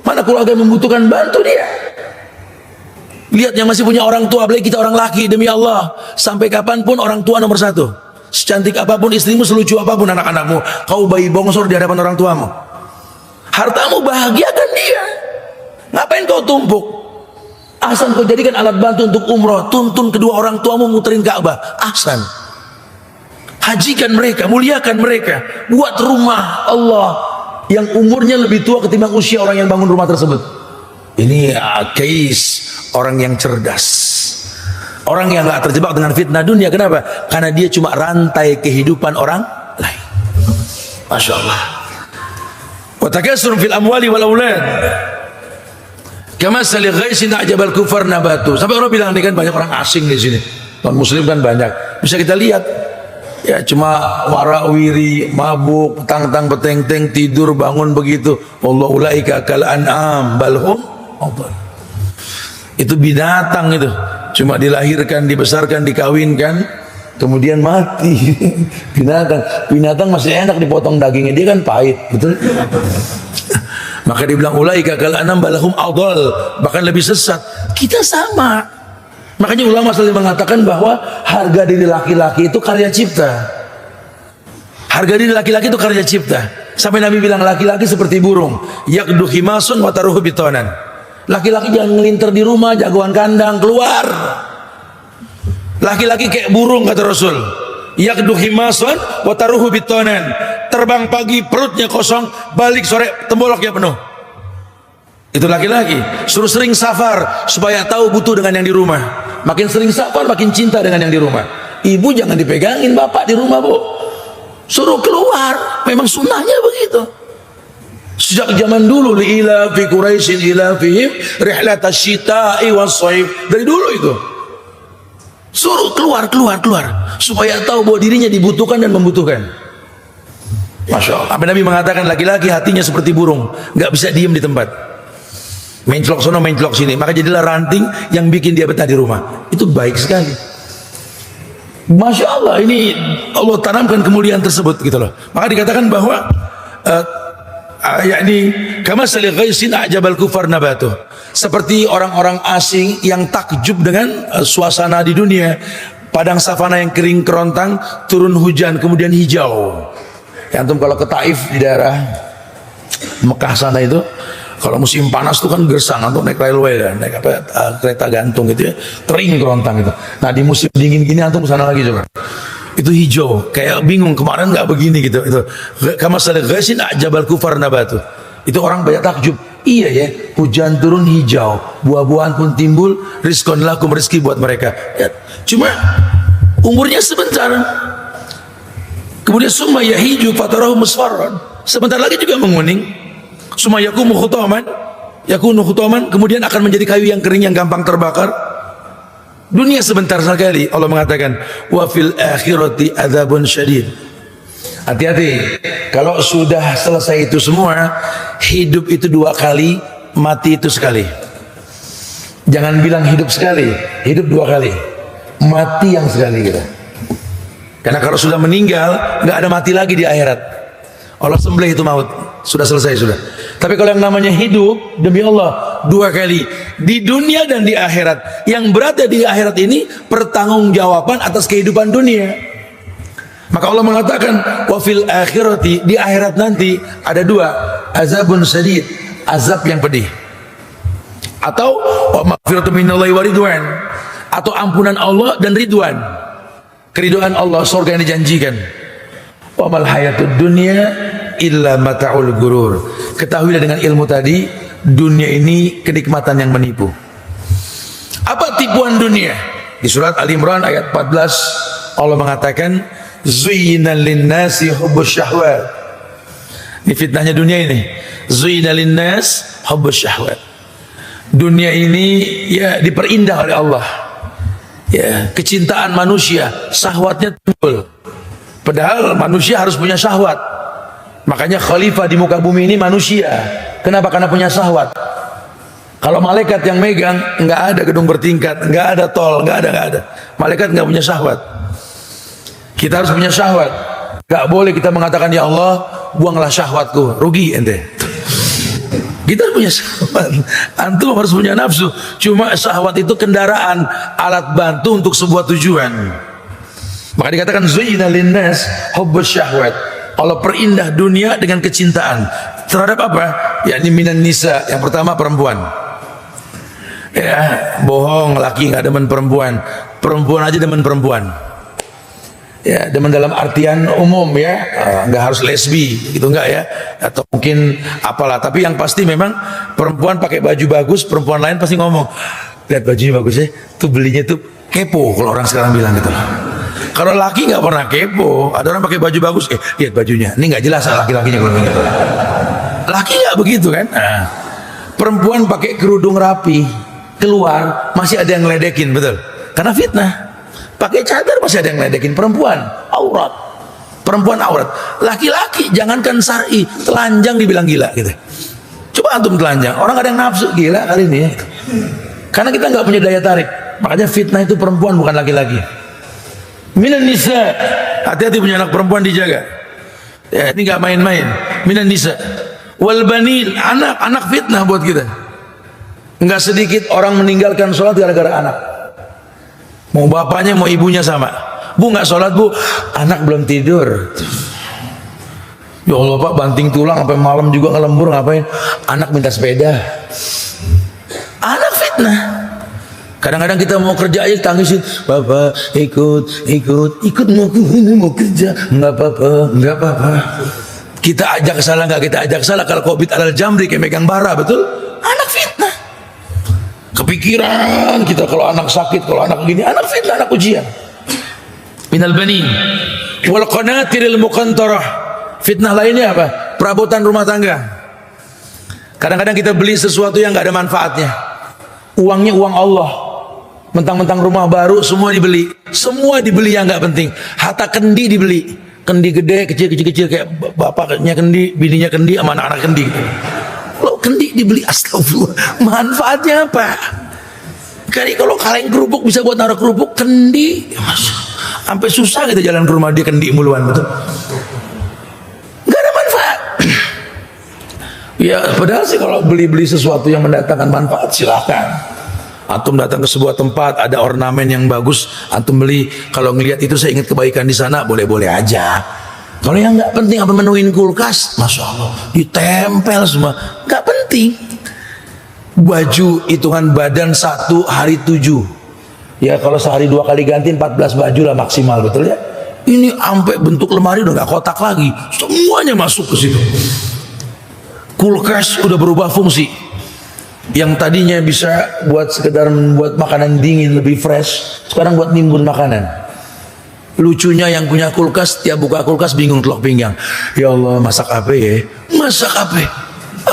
[SPEAKER 1] Mana keluarga yang membutuhkan, bantu dia. Lihat yang masih punya orang tua, apalagi kita orang laki, demi Allah. Sampai kapanpun orang tua nomor 1. Secantik apapun istrimu, selucu apapun anak-anakmu, kau bayi bongsor di hadapan orang tuamu. Hartamu bahagiakan dia. Ngapain kau tumpuk? Ahsan kau jadikan alat bantu untuk umroh. Tuntun kedua orang tuamu muterin Ka'bah. Ahsan. Hajikan mereka, muliakan mereka. Buat rumah Allah yang umurnya lebih tua ketimbang usia orang yang bangun rumah tersebut. Ini case orang yang cerdas. Orang yang gak terjebak dengan fitnah dunia. Kenapa? Karena dia cuma rantai kehidupan orang lain. Masya Allah. Wa takasur fil amwali wal aulad. Kama sali ghaisin ajabal kufar nabatu. Sampai orang bilang ini kan banyak orang asing di sini. Non muslim kan banyak. Bisa kita lihat. Ya cuma warawiri, mabuk, tang-tang peteng-teng, tidur bangun begitu. Allah ulaika kal an'am balhum adall. Itu binatang itu. Cuma dilahirkan, dibesarkan, dikawinkan, kemudian mati. Binatang masih enak dipotong dagingnya, dia kan pahit, betul? Maka dibilang ulaika kal anam balahum adall, bahkan lebih sesat. Kita sama. Makanya ulama selalu mengatakan bahwa harga diri laki-laki itu karya cipta. Harga diri laki-laki itu karya cipta. Sampai Nabi bilang laki-laki seperti burung, yakdu khimasun wa taruhu bitonan. Laki-laki jangan ngelinter di rumah, jagoan kandang, keluar. Laki-laki kayak burung kata Rasul. Yakdu himason wa taruhu bitonan. Terbang pagi perutnya kosong, balik sore temboloknya penuh. Itu laki-laki. Suruh sering safar supaya tahu butuh dengan yang di rumah. Makin sering safar makin cinta dengan yang di rumah. Ibu jangan dipegangin bapak di rumah, Bu. Suruh keluar. Memang sunnahnya begitu. Sejak zaman dulu, ila fi Quraisyin ila fihim rihlat asy-syita'i was-shaif. Dari dulu itu. Suruh keluar supaya tahu bahwa dirinya dibutuhkan dan membutuhkan. Masya Allah. Nabi mengatakan laki-laki hatinya seperti burung, nggak bisa diem di tempat. Menclok sono, menclok sini. Maka jadilah ranting yang bikin dia betah di rumah. Itu baik sekali. Masya Allah, ini Allah tanamkan kemuliaan tersebut gitu loh. Maka dikatakan bahwa yakni kama salil ghaisin a'jabal kufar nabatuh. Seperti orang-orang asing yang takjub dengan suasana di dunia. Padang savana yang kering kerontang, turun hujan kemudian hijau. Ya, antum kalau ke Taif di daerah Mekah sana itu, kalau musim panas tuh kan gersang, antum naik railway dan naik kereta gantung gitu ya, kering kerontang itu. Nah di musim dingin gini antum kesana lagi coba. Itu hijau, kayak bingung kemarin nggak begini gitu. Itu kama salil ghaisin a'jabal kufar nabatuh. Itu orang banyak takjub. Iya ya, hujan turun hijau, buah-buahan pun timbul, rizqun lakum, rezeki buat mereka. Ya, cuma umurnya sebentar. Kemudian summa yahiju fatarahu musfarran. Sebentar lagi juga menguning. Summa yakunu khutaman, kemudian akan menjadi kayu yang kering yang gampang terbakar. Dunia sebentar sekali. Allah mengatakan wa fil akhirati adzabun syadid. Hati-hati, kalau sudah selesai itu semua, hidup itu 2 kali, mati itu sekali. Jangan bilang hidup sekali, hidup 2 kali, mati yang sekali kita. Karena kalau sudah meninggal, nggak ada mati lagi di akhirat. Allah sembelih itu maut, sudah selesai sudah. Tapi kalau yang namanya hidup, demi Allah 2 kali, di dunia dan di akhirat. Yang berada di akhirat ini pertanggungjawaban atas kehidupan dunia. Maka Allah mengatakan wa fil akhirati, di akhirat nanti ada 2, azabun syadid, azab yang pedih, atau wa maghfiratun minallahi wa ridwan, atau ampunan Allah dan ridwan, keridhaan Allah, surga yang dijanjikan. Wa mal hayatud dunya illa mata'ul gurur. Ketahuilah dengan ilmu tadi, dunia ini kenikmatan yang menipu. Apa tipuan dunia? Di surat Al-Imran ayat 14 Allah mengatakan Zuyyina linnasi hubbus syahwat. Ini fitnahnya dunia ini. Zuyyina linnas hubbus syahwat. Dunia ini ya diperindah oleh Allah. Ya, kecintaan manusia, syahwatnya timbul. Padahal manusia harus punya syahwat. Makanya khalifah di muka bumi ini manusia. Kenapa? Karena punya syahwat. Kalau malaikat yang megang, nggak ada gedung bertingkat, nggak ada tol, nggak ada. Malaikat nggak punya syahwat. Kita harus punya syahwat. Gak boleh kita mengatakan ya Allah, buanglah syahwatku. Rugi ente. Kita harus punya syahwat. Antum harus punya nafsu. Cuma syahwat itu kendaraan, alat bantu untuk sebuah tujuan. Maka dikatakan zuyyina linnas hubbus syahwat. Allah perindah dunia dengan kecintaan. Terhadap apa? Yakni minan nisa. Yang pertama perempuan. Ya, bohong, laki nggak demen perempuan. Perempuan aja demen perempuan. Ya, demen dalam artian umum ya, nggak harus lesbi gitu, nggak ya, atau mungkin apalah. Tapi yang pasti memang perempuan pakai baju bagus, perempuan lain pasti ngomong, lihat bajunya bagus ya, tuh belinya tuh kepo kalau orang sekarang bilang gitu loh. Kalau laki nggak pernah kepo, ada orang pakai baju bagus, lihat bajunya, ini nggak jelas laki-lakinya kalau gitu. Laki nggak begitu kan? Nah, perempuan pakai kerudung rapi, keluar masih ada yang ngeledekin, betul? Karena fitnah. Pakai cadar masih ada yang ngeledekin. Perempuan aurat, perempuan aurat. Laki-laki jangankan syar'i, telanjang dibilang gila gitu. Coba antum telanjang, orang ada yang nafsu, gila kali ini ya. Karena kita nggak punya daya tarik. Makanya fitnah itu perempuan bukan laki-laki. Minan nisa, hati-hati punya anak perempuan dijaga. Ya, ini nggak main-main. Minan nisa wal banin, anak fitnah buat kita. Nggak sedikit orang meninggalkan sholat gara-gara anak. Mau bapaknya mau ibunya sama. Bu nggak sholat bu, anak belum tidur. Ya Allah pak, banting tulang sampai malam juga ngelembur, ngapain? Anak minta sepeda. Anak fitnah. Kadang-kadang kita mau kerja aja tangisin, Bapak ikut mau kerja, nggak apa-apa. Kita ajak salah nggak kita ajak salah, kalau Covid alal jamri kayak megang bara, betul? Anak fitnah. Kepikiran kita kalau anak sakit, kalau anak gini, anak fitnah, anak ujian. Minal banin wal qanatiril muqantarah. Fitnah lainnya apa? Perabotan rumah tangga. Kadang-kadang kita beli sesuatu yang nggak ada manfaatnya. Uangnya uang Allah. Mentang-mentang rumah baru semua dibeli yang nggak penting. Hatta kendi dibeli, kendi gede, kecil kayak bapaknya kendi, bininya kendi, sama anak-anak kendi. Kalau kendi dibeli, astagfirullah, manfaatnya apa? Kalau kaleng kerupuk bisa buat naruh kerupuk, kendi, sampai susah kita jalan ke rumah dia kendi muluan, betul? Nggak ada manfaat. Ya padahal sih kalau beli sesuatu yang mendatangkan manfaat silahkan. Antum datang ke sebuah tempat ada ornamen yang bagus, antum beli, kalau ngelihat itu saya ingat kebaikan di sana, boleh-boleh aja. Kalau yang nggak penting apa menuin kulkas, masya Allah ditempel semua, nggak penting. Baju hitungan badan 1 hari 7, ya kalau sehari 2 kali ganti 14 baju lah maksimal, betul ya? Ini sampai bentuk lemari udah nggak kotak lagi, semuanya masuk ke situ. Kulkas udah berubah fungsi. Yang tadinya bisa buat sekedar membuat makanan dingin lebih fresh, sekarang buat nimbun makanan. Lucunya yang punya kulkas, tiap buka kulkas bingung telok pinggang. Ya Allah, masak apa ya? Masak apa?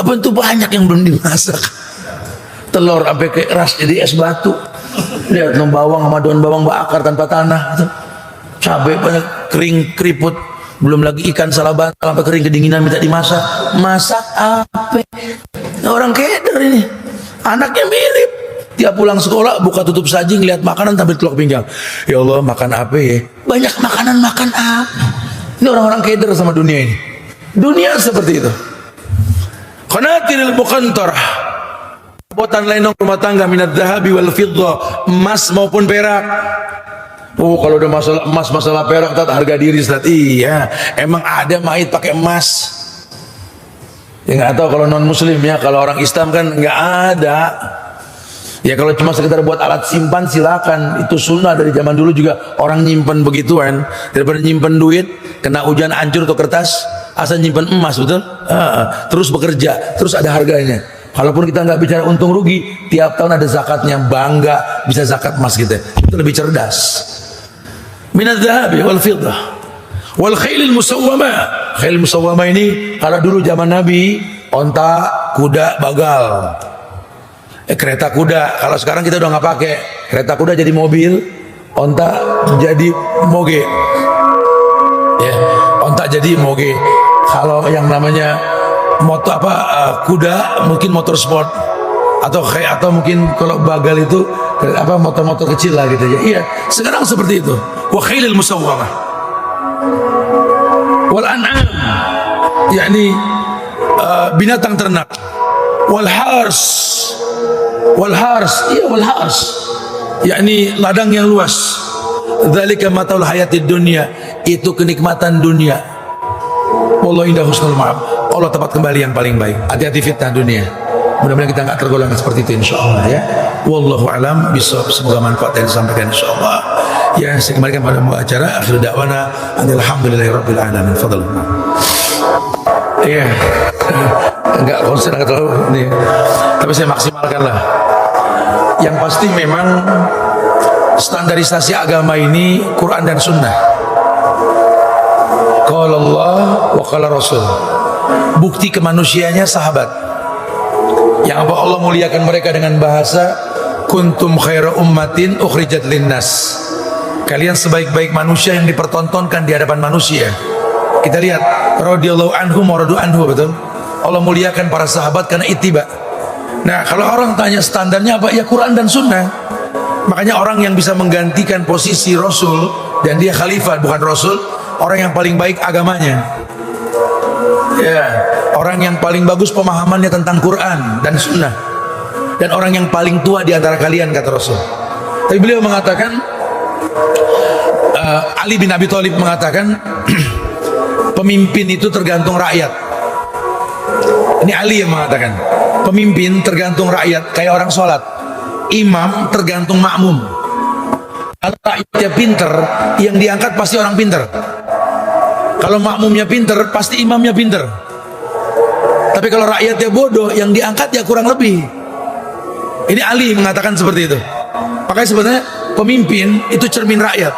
[SPEAKER 1] Apa itu banyak yang belum dimasak? Telur sampai keras jadi es batu. Lihat no, bawang sama daun bawang bakar tanpa tanah. Cabai banyak kering keriput. Belum lagi ikan salaban sampai kering kedinginan minta dimasak. Masak apa? Orang keder ini. Anaknya mirip. Tiap pulang sekolah buka tutup saji ngeliat makanan sambil telok pinggang. Ya Allah, makan apa ya? Banyak makanan, makan apa? Ini orang-orang keder sama dunia ini. Dunia seperti itu. Qanatiril muqantarah. Perabotan lain rumah tangga minad dhahabi wal fiddah, emas maupun perak. Oh, kalau udah masalah emas, masalah perak, harga diri, Ustaz. Iya, emang ada mait pakai emas. Ya nggak tahu kalau non muslim ya, kalau orang Islam kan nggak ada. Ya kalau cuma sekedar buat alat simpan silakan, itu sunnah dari zaman dulu juga orang nyimpen begituan, daripada nyimpen duit kena hujan hancur tuh kertas, asal nyimpen emas, betul? Terus bekerja, terus ada harganya. Kalaupun kita nggak bicara untung rugi, tiap tahun ada zakatnya, bangga bisa zakat emas kita, itu lebih cerdas. Minadz dzahabi wal fiddah wal khailil musawwamah. Khail musawwamah ini kalau dulu zaman Nabi onta, kuda, bagal. Kereta kuda. Kalau sekarang kita udah nggak pakai. Kereta kuda jadi mobil, onta jadi moge. Ya, onta jadi moge. Kalau yang namanya motor kuda mungkin motor sport, atau mungkin kalau bagal itu motor-motor kecil lah gitu ya. Iya, sekarang seperti itu. Wa khailil musawwamah wal an'am, yakni binatang ternak. Wal hars, iya wal hars, yakni ladang yang luas. Dzalika mataul hayatid dunya, itu kenikmatan dunia. Wallahu indah husnul ma'ab, Allah tempat kembali yang paling baik. Hati-hati fitnah dunia. Mudah-mudahan kita nggak tergolong seperti itu insyaallah ya. Wallahu alam bisawab. Semoga manfaat yang disampaikan insyaallah. Ya, saya kembalikan pada acara akhir da'wana alhamdulillahirabbil alamin. Fadhal. Iya. Enggak konsen terlalu ini. Tapi saya maksimalkan lah. Yang pasti memang standarisasi agama ini Quran dan Sunnah. Qala Allah wa qala Rasul. Bukti kemanusiaannya sahabat. Yang apa Allah muliakan mereka dengan bahasa kuntum khaira ummatin ukhrijat linnas. Kalian sebaik-baik manusia yang dipertontonkan di hadapan manusia. Kita lihat radhiyallahu anhum wa radu anhu, betul? Allah muliakan para sahabat karena ittiba. Nah, kalau orang tanya standarnya apa? Ya Quran dan Sunnah. Makanya orang yang bisa menggantikan posisi Rasul dan dia khalifah bukan Rasul, orang yang paling baik agamanya. Ya, orang yang paling bagus pemahamannya tentang Quran dan Sunnah, dan orang yang paling tua di antara kalian, kata Rasul. Tapi beliau mengatakan, Ali bin Abi Thalib mengatakan, pemimpin itu tergantung rakyat. Ini Ali yang mengatakan, pemimpin tergantung rakyat, kayak orang sholat. imam tergantung makmum. Kalau rakyatnya pinter, yang diangkat pasti orang pinter. Kalau makmumnya pinter, pasti imamnya pinter. Tapi kalau rakyatnya bodoh, yang diangkat ya kurang lebih. Ini Ali mengatakan seperti itu. Makanya sebenarnya pemimpin itu cermin rakyat.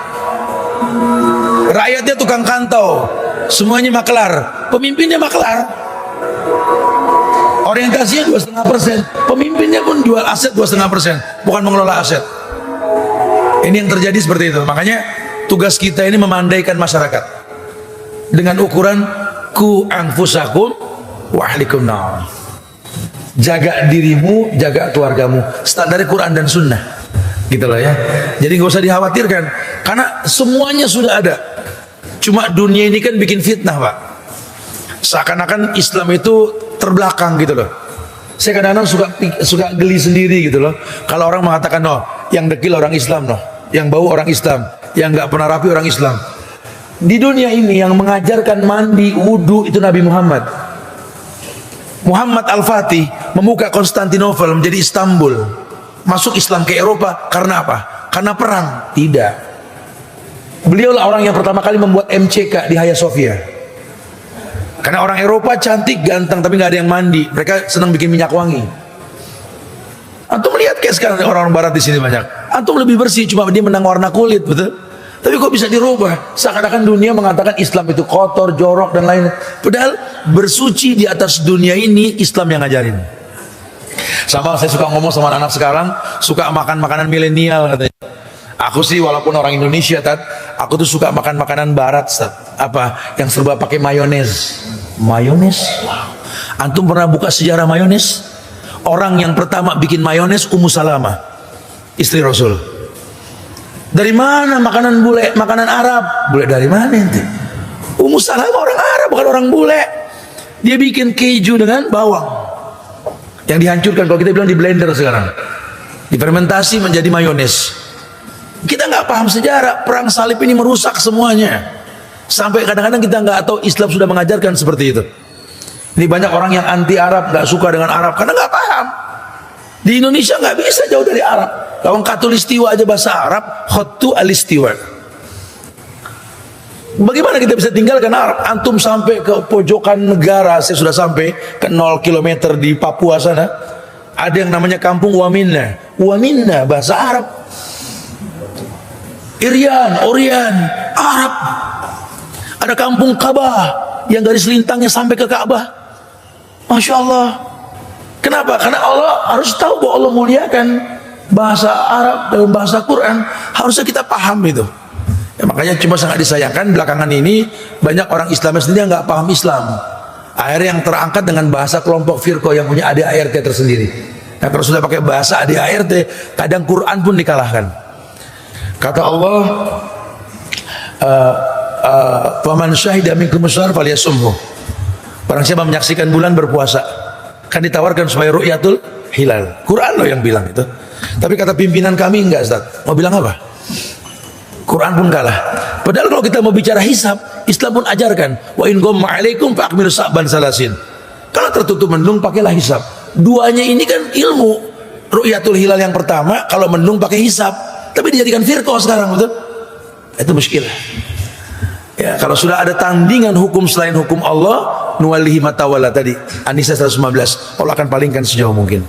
[SPEAKER 1] Rakyatnya tukang kantau, semuanya maklar, pemimpinnya maklar. Orientasinya 2,5%, pemimpinnya pun jual aset 2,5%, bukan mengelola aset. Ini yang terjadi seperti itu. Makanya tugas kita ini memandaikan masyarakat dengan ukuran ku anfusakum wa ahlikum nar. Jaga dirimu, jaga keluargamu. Standar Quran dan Sunnah, gitu loh ya. Jadi nggak usah dikhawatirkan, karena semuanya sudah ada. Cuma dunia ini kan bikin fitnah, Pak. Seakan-akan Islam itu terbelakang gitu loh. Saya kadang-kadang suka geli sendiri gitu loh. Kalau orang mengatakan, oh, yang dekil orang Islam, noh, yang bau orang Islam, yang nggak pernah rapi orang Islam. Di dunia ini yang mengajarkan mandi, wudhu itu Nabi Muhammad. Muhammad Al-Fatih membuka Konstantinopel menjadi Istanbul. Masuk Islam ke Eropa karena apa? Karena perang? Tidak. Beliaulah orang yang pertama kali membuat MCK di Hagia Sophia. Karena orang Eropa cantik, ganteng, tapi nggak ada yang mandi. Mereka senang bikin minyak wangi. Antum lihat kayak sekarang orang-orang Barat di sini banyak. Antum lebih bersih, cuma dia menang warna kulit, betul? Tapi kok bisa dirubah? Seakan-akan dunia mengatakan Islam itu kotor, jorok, dan lain. Padahal bersuci di atas dunia ini Islam yang ngajarin. Sama saya suka ngomong sama anak-anak sekarang, suka makan makanan milenial katanya. Aku sih walaupun orang Indonesia, aku tuh suka makan makanan Barat, apa yang serba pakai mayones. Mayones? Antum pernah buka sejarah mayones? Orang yang pertama bikin mayones Ummu Salamah, istri Rasul. Dari mana makanan bule, makanan Arab? Bule dari mana ente? Ummu Salamah orang Arab, bukan orang bule. Dia bikin keju dengan bawang yang dihancurkan, kalau kita bilang di blender sekarang, difermentasi menjadi mayones. Kita nggak paham sejarah. Perang salib ini merusak semuanya. Sampai kadang-kadang kita nggak tahu Islam sudah mengajarkan seperti itu. Ini banyak orang yang anti Arab, nggak suka dengan Arab karena nggak paham. Di Indonesia nggak bisa jauh dari Arab. Kalau katulistiwa aja bahasa Arab, khottu alistiwa. Bagaimana kita bisa tinggalkan Arab? Antum sampai ke pojokan negara, saya sudah sampai ke 0 km di Papua sana. Ada yang namanya kampung Waminna. Waminna bahasa Arab. Irian, Orian, Arab. Ada kampung Ka'bah yang garis lintangnya sampai ke Ka'bah. Masya Allah. Kenapa? Karena Allah harus tahu bahwa Allah muliakan bahasa Arab dan bahasa Quran. Harusnya kita paham itu. Ya, makanya cuma sangat disayangkan belakangan ini banyak orang Islam sendiri yang nggak paham Islam. Akhirnya yang terangkat dengan bahasa kelompok firqah yang punya ADART tersendiri. Nah, kalau sudah pakai bahasa ADART, kadang Quran pun dikalahkan. Kata Allah, "Faman syahida minkum asyhar falyasumhu." Barang siapa menyaksikan bulan berpuasa, kan ditawarkan supaya ru'yatul hilal. Quran loh yang bilang itu. Tapi kata pimpinan kami enggak, Ustaz. Mau bilang apa? Quran pun kalah. Padahal kalau kita mau bicara hisab, Islam pun ajarkan, "Wa in ghamma 'alaikum fa akmilu sa'ban salasin." Kalau tertutup mendung pakailah hisab. Duanya ini kan ilmu. Ru'yatul hilal yang pertama, kalau mendung pakai hisab. Tapi dijadikan firqah sekarang, betul? Itu muskilah. Ya, kalau sudah ada tandingan hukum selain hukum Allah, nuwallihi matawalla tadi, An-Nisa 115, Allah akan palingkan sejauh mungkin.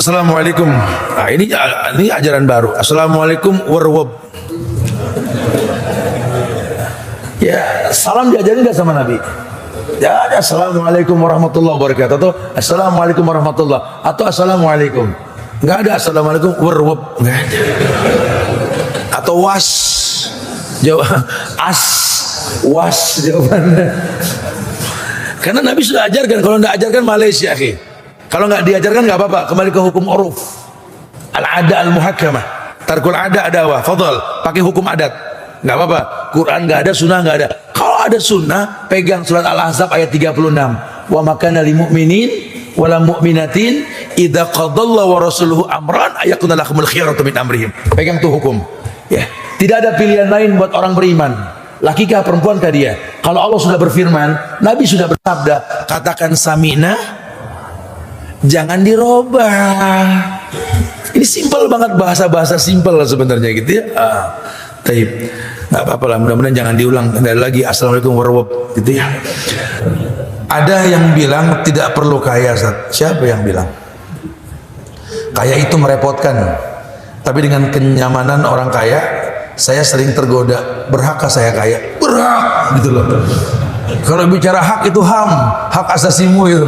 [SPEAKER 1] Assalamualaikum. Nah, ini ajaran baru. Assalamualaikum warahmatullahi. Ya, salam diajarin nggak sama Nabi? Ya, ada assalamualaikum warahmatullahi wabarakatuh, atau assalamualaikum warahmatullahi, atau assalamualaikum. Nggak ada assalamualaikum warahmatullahi, nggak ada. Atau was, jawab was jawabannya. Karena Nabi sudah ajarkan. Kalau nggak ajarkan Malaysia, kalau nggak diajarkan nggak apa-apa, kembali ke hukum uruf, al-ada al-muhakkamah, tarkul ada adawah, fadal, pakai hukum adat, nggak apa-apa. Quran nggak ada, sunnah nggak ada. Kalau ada sunnah, pegang surat Al-Ahzab ayat 36, wa makana lil mu'minin wala mu'minatin idza qadallahu wa rasuluhu amran ayakuna lahumul khiyaratu min amrihim. Pegang tuh hukum. Ya, tidak ada pilihan lain buat orang beriman. Laki kah perempuan kah dia? Kalau Allah sudah berfirman, Nabi sudah bersabda, katakan sami'na jangan dirubah. Ini simpel banget, bahasa-bahasa simpel sebenarnya gitu ya. Taib, nggak apa-apa lah, mudah-mudahan jangan diulang lagi. Assalamualaikum warahmatullahi wabarakatuh gitu ya. Ada yang bilang tidak perlu kaya, Ustaz. Siapa yang bilang? Kaya itu merepotkan. Tapi dengan kenyamanan orang kaya, saya sering tergoda. Berhakkah saya kaya? Berhak, gitu loh. Kalau bicara hak itu HAM, hak asasimu itu.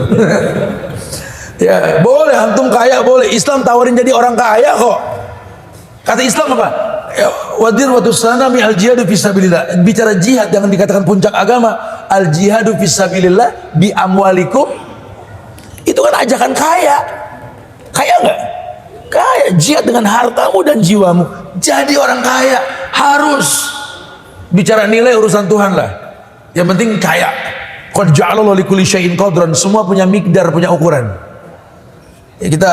[SPEAKER 1] Ya, boleh antum kaya, boleh. Islam tawarin jadi orang kaya kok. Kata Islam apa? Wadir wa tusanami al jihadu fisabilillah. Bicara jihad jangan dikatakan puncak agama. Al jihadu fisabilillah bi amwalikum. Itu kan ajakan kaya. Kaya enggak? Kaya, jihad dengan hartamu dan jiwamu. Jadi orang kaya harus bicara nilai urusan Tuhan lah. Yang penting kaya. Qad ja'alallahu likulli syai'in qadran. Semua punya mikdar, punya ukuran. Ya, kita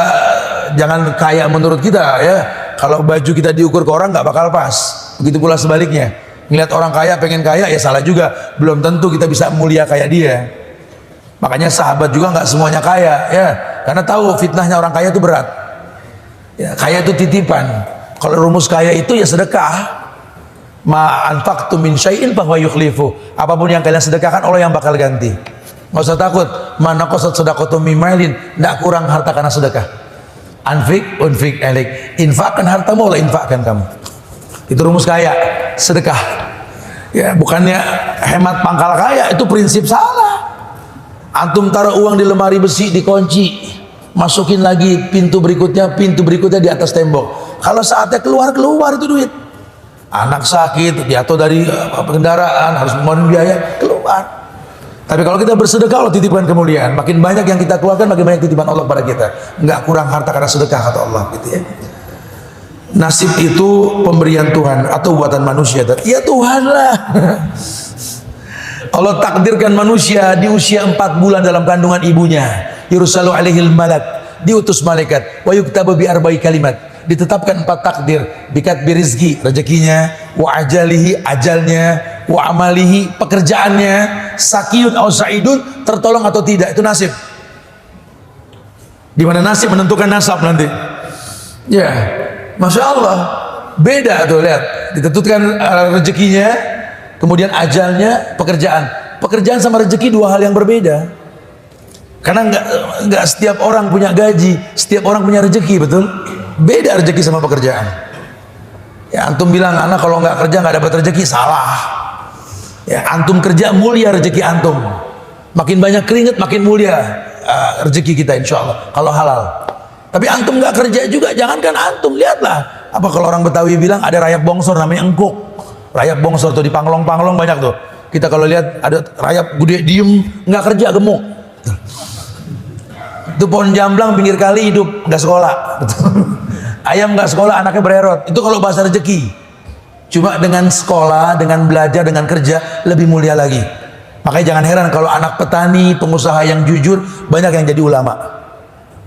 [SPEAKER 1] jangan kaya menurut kita ya. Kalau baju kita diukur ke orang nggak bakal pas. Begitu pula sebaliknya. Ngeliat orang kaya pengen kaya ya salah juga. Belum tentu kita bisa mulia kayak dia. Makanya sahabat juga nggak semuanya kaya ya. Karena tahu fitnahnya orang kaya itu berat. Ya, kaya itu titipan. Kalau rumus kaya itu ya sedekah. Ma anfaqtum min syai'in fa huwa yukhlifu. Apapun yang kalian sedekahkan Allah yang bakal ganti. Nggak usah takut. Mana qasad sedaqatum min malin, enggak kurang harta karena sedekah. Unfik alik. Infakkan hartamu, Allah infakkan kamu. Itu rumus kaya, sedekah. Ya, bukannya hemat pangkal kaya, itu prinsip salah. Antum taruh uang di lemari besi, dikunci, masukin lagi pintu berikutnya di atas tembok. Kalau saatnya keluar itu duit. Anak sakit, jatuh dari kendaraan, harus mengeluarkan biaya, keluar. Tapi kalau kita bersedekah, Allah titipkan kemuliaan. Makin banyak yang kita keluarkan, makin banyak titipan Allah pada kita. Enggak kurang harta karena sedekah, kata Allah gitu ya. Nasib itu pemberian Tuhan atau buatan manusia? Ya Tuhan lah. Allah takdirkan manusia di usia 4 bulan dalam kandungan ibunya. Yursalu alaihil malak, diutus malaikat. Wa yuktabu bi arba'i kalimat. Ditetapkan 4 takdir. Bikat birizki, rezekinya. Wa ajalihi, ajalnya. Wa amalihi, pekerjaannya. Sakiyun au sa'idun, tertolong atau tidak, itu nasib. Di mana nasib menentukan nasab nanti. Ya, Masya Allah, beda tuh, lihat. Ditentukan rezekinya, kemudian ajalnya, pekerjaan. Pekerjaan sama rezeki dua hal yang berbeda. Karena nggak setiap orang punya gaji, setiap orang punya rezeki, betul? Beda rezeki sama pekerjaan. Ya, antum bilang anak kalau nggak kerja nggak dapat rezeki, salah. Ya, antum kerja mulia rezeki antum. Makin banyak keringat makin mulia rezeki kita insya Allah kalau halal. Tapi antum nggak kerja juga, jangankan antum, lihatlah. Apa kalau orang Betawi bilang ada rayap bongsor namanya engkuk. Rayap bongsor tuh di Panglong-Panglong banyak tuh. Kita kalau lihat ada rayap gede diem nggak kerja, gemuk. Itu pohon jamblang pinggir kali hidup nggak sekolah. Ayam nggak sekolah anaknya bererot. Itu kalau bahasa rezeki. Cuma dengan sekolah, dengan belajar, dengan kerja lebih mulia lagi. Makanya jangan heran kalau anak petani, pengusaha yang jujur banyak yang jadi ulama.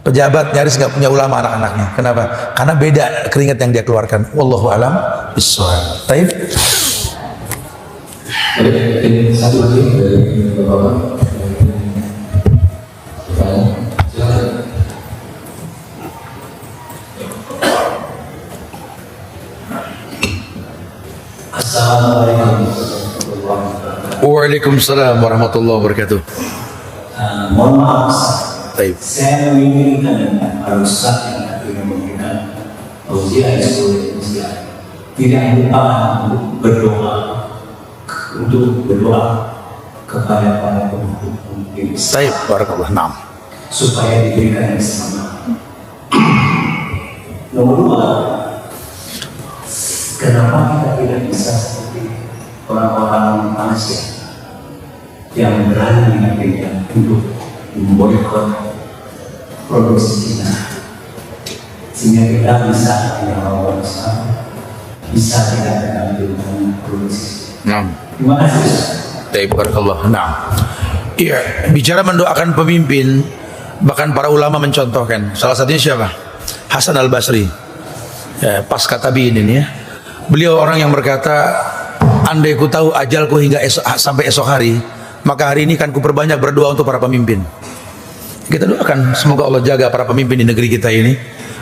[SPEAKER 1] Pejabat nyaris nggak punya ulama anak-anaknya. Kenapa? Karena beda keringat yang dia keluarkan. Wallahu a'lam bishawab. Taib.
[SPEAKER 2] Satu lagi dari Bapak. Assalamualaikum warahmatullahi wabarakatuh.
[SPEAKER 1] Waalaikumsalam warahmatullahi wabarakatuh.
[SPEAKER 2] Mohon maaf,
[SPEAKER 1] Taib.
[SPEAKER 2] saya menginginkan Al-Ustaz yang akhirnya memberikan ujian tidak lupa untuk berdoa kepada para pemimpin
[SPEAKER 1] Taib, barakallah. Naam.
[SPEAKER 2] supaya diberikan yang sama. Nomor 2, kenapa kita tidak bisa seperti orang-orang Asia yang berani akhirnya untuk memboikot produksi kita, sehingga kita bisa dengan orang Islam bisa tidak mengambil produksi.
[SPEAKER 1] Naam.
[SPEAKER 2] Terima kasih.
[SPEAKER 1] Taib, barakallah. Naam. Iya, bicara mendoakan pemimpin, bahkan para ulama mencontohkan. Salah satunya siapa? Hasan al-Basri. Ya, pas kata ini ya. Beliau orang yang berkata, andai ku tahu ajalku hingga sampai esok hari, maka hari ini kan ku perbanyak berdoa untuk para pemimpin. Kita doakan semoga Allah jaga para pemimpin di negeri kita ini.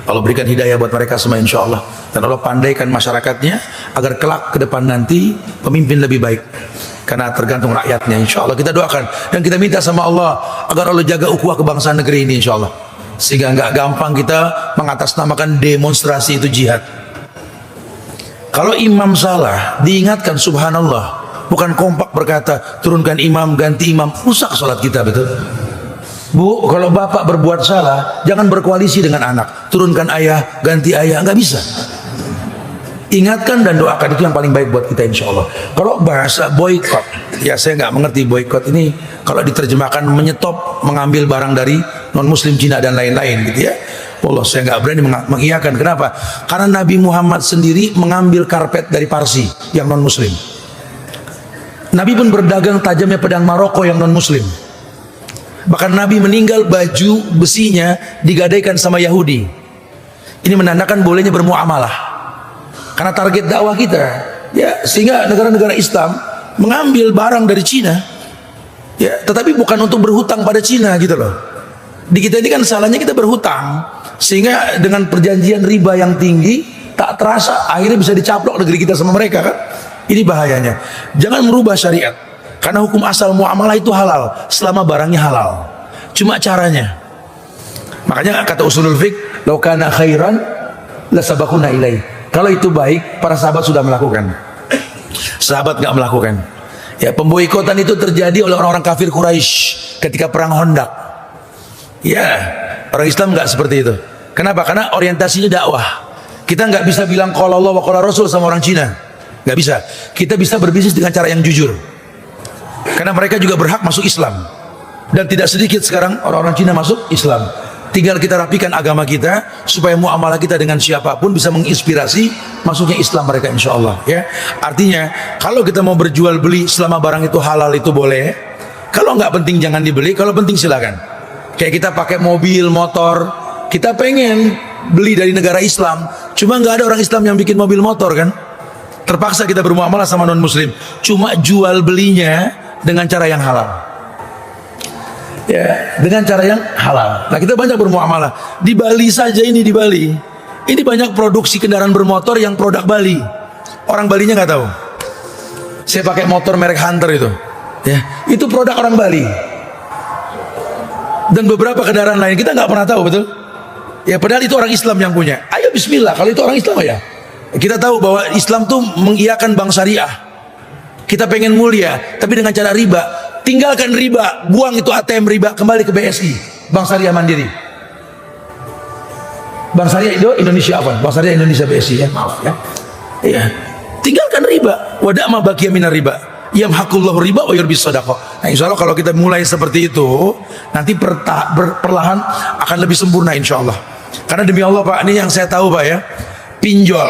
[SPEAKER 1] Allah berikan hidayah buat mereka semua insya Allah. Dan Allah pandaikan masyarakatnya agar kelak ke depan nanti pemimpin lebih baik. Karena tergantung rakyatnya insya Allah. Kita doakan dan kita minta sama Allah agar Allah jaga ukhuwah kebangsaan negeri ini insya Allah. Sehingga nggak gampang kita mengatasnamakan demonstrasi itu jihad. Kalau imam salah diingatkan subhanallah, bukan kompak berkata turunkan imam ganti imam, rusak sholat kita, betul? Bu, kalau bapak berbuat salah jangan berkoalisi dengan anak, turunkan ayah ganti ayah, nggak bisa. Ingatkan dan doakan, itu yang paling baik buat kita insya Allah. Kalau bahasa boykot, ya saya nggak mengerti boykot ini. Kalau diterjemahkan menyetop mengambil barang dari non muslim Cina dan lain-lain gitu ya. Allah, saya nggak berani mengiyakan. Kenapa? Karena Nabi Muhammad sendiri mengambil karpet dari Parsi yang non muslim. Nabi pun berdagang tajamnya pedang Maroko yang non muslim. Bahkan Nabi meninggal baju besinya digadaikan sama Yahudi. Ini menandakan bolehnya bermuamalah. Karena target dakwah kita, ya, sehingga negara-negara Islam mengambil barang dari Cina, ya, tetapi bukan untuk berhutang pada Cina gitu loh. Di kita ini kan salahnya kita berhutang, sehingga dengan perjanjian riba yang tinggi tak terasa akhirnya bisa dicaplok negeri kita sama mereka kan. Ini bahayanya. Jangan merubah syariat. Karena hukum asal muamalah itu halal selama barangnya halal. Cuma caranya. Makanya kata usulul fiqh, "Lau kana khairan la sabaquna ilaih." Kalau itu baik, para sahabat sudah melakukan. Sahabat nggak melakukan. Ya, pemboikotan itu terjadi oleh orang-orang kafir Quraisy ketika perang Khandaq. Ya, orang Islam nggak seperti itu. Kenapa? Karena orientasinya dakwah. Kita nggak bisa bilang qala Allah wa qala Rasul sama orang Cina. Nggak bisa. Kita bisa berbisnis dengan cara yang jujur. Karena mereka juga berhak masuk Islam. Dan tidak sedikit sekarang orang-orang Cina masuk Islam. Tinggal kita rapikan agama kita supaya muamalah kita dengan siapapun bisa menginspirasi masuknya Islam mereka insya Allah. Ya, artinya kalau kita mau berjual beli selama barang itu halal itu boleh. Kalau nggak penting jangan dibeli. Kalau penting silakan. Kayak kita pakai mobil, motor, kita pengen beli dari negara Islam, cuma nggak ada orang Islam yang bikin mobil motor kan. Terpaksa kita bermuamalah sama non Muslim. Cuma jual belinya dengan cara yang halal. Ya, dengan cara yang halal. Nah, kita banyak bermuamalah. Di Bali saja ini, di Bali ini banyak produksi kendaraan bermotor yang produk Bali. Orang Balinya nggak tahu. Saya pakai motor merek Hunter itu, ya, itu produk orang Bali. Dan beberapa kendaraan lain kita nggak pernah tahu, betul? Ya, padahal itu orang Islam yang punya. Ayo Bismillah, kalau itu orang Islam ya. Kita tahu bahwa Islam tuh mengiyakan bank syariah. Kita pengen mulia, tapi dengan cara riba. Tinggalkan riba, buang itu ATM riba, kembali ke BSI, Bank Syariah Mandiri. Bank Syariah Indonesia apa? Bank Syariah Indonesia BSI ya, maaf ya. Iya. Tinggalkan riba. Wada' ma baqiya minar riba. Yamhaqullahu riba wa yurbis shadaqah. Nah, insya Allah kalau kita mulai seperti itu, nanti perlahan akan lebih sempurna insya Allah. Karena demi Allah Pak, ini yang saya tahu Pak ya, pinjol,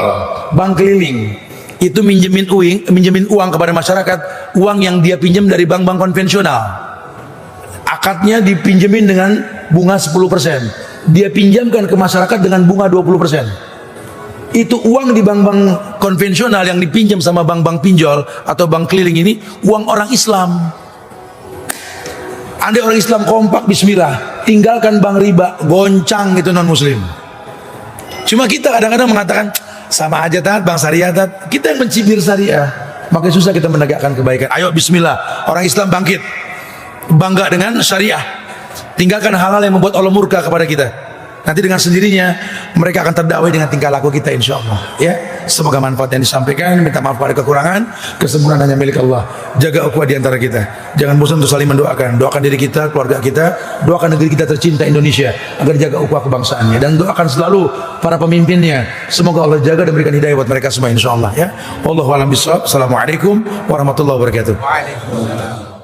[SPEAKER 1] bank keliling itu minjemin uang kepada masyarakat, uang yang dia pinjam dari bank-bank konvensional. Akadnya dipinjemin dengan bunga 10%. Dia pinjamkan ke masyarakat dengan bunga 20%. Itu uang di bank-bank konvensional yang dipinjam sama bank-bank pinjol atau bank keliling ini uang orang Islam. Andai orang Islam kompak, bismillah, tinggalkan bank riba, goncang itu non muslim. Cuma kita kadang-kadang mengatakan sama aja tat, bank syariah tat. Kita yang mencibir syariah, makanya susah kita menegakkan kebaikan. Ayo bismillah, orang Islam bangkit, bangga dengan syariah. Tinggalkan hal-hal yang membuat Allah murka kepada kita. Nanti dengan sendirinya mereka akan terdakwai dengan tingkah laku kita insya Allah. Ya, semoga manfaat yang disampaikan. Minta maaf pada kekurangan, kesempurnaan hanya milik Allah. Jaga ukhuwah di antara kita. Jangan bosan untuk saling mendoakan. Doakan diri kita, keluarga kita, doakan negeri kita tercinta Indonesia agar jaga ukhuwah kebangsaannya, dan doakan selalu para pemimpinnya. Semoga Allah jaga dan berikan hidayah buat mereka semua insya Allah. Ya, wallahu a'lam bishawab. Assalamualaikum warahmatullahi wabarakatuh.
[SPEAKER 3] Waalaikumsalam.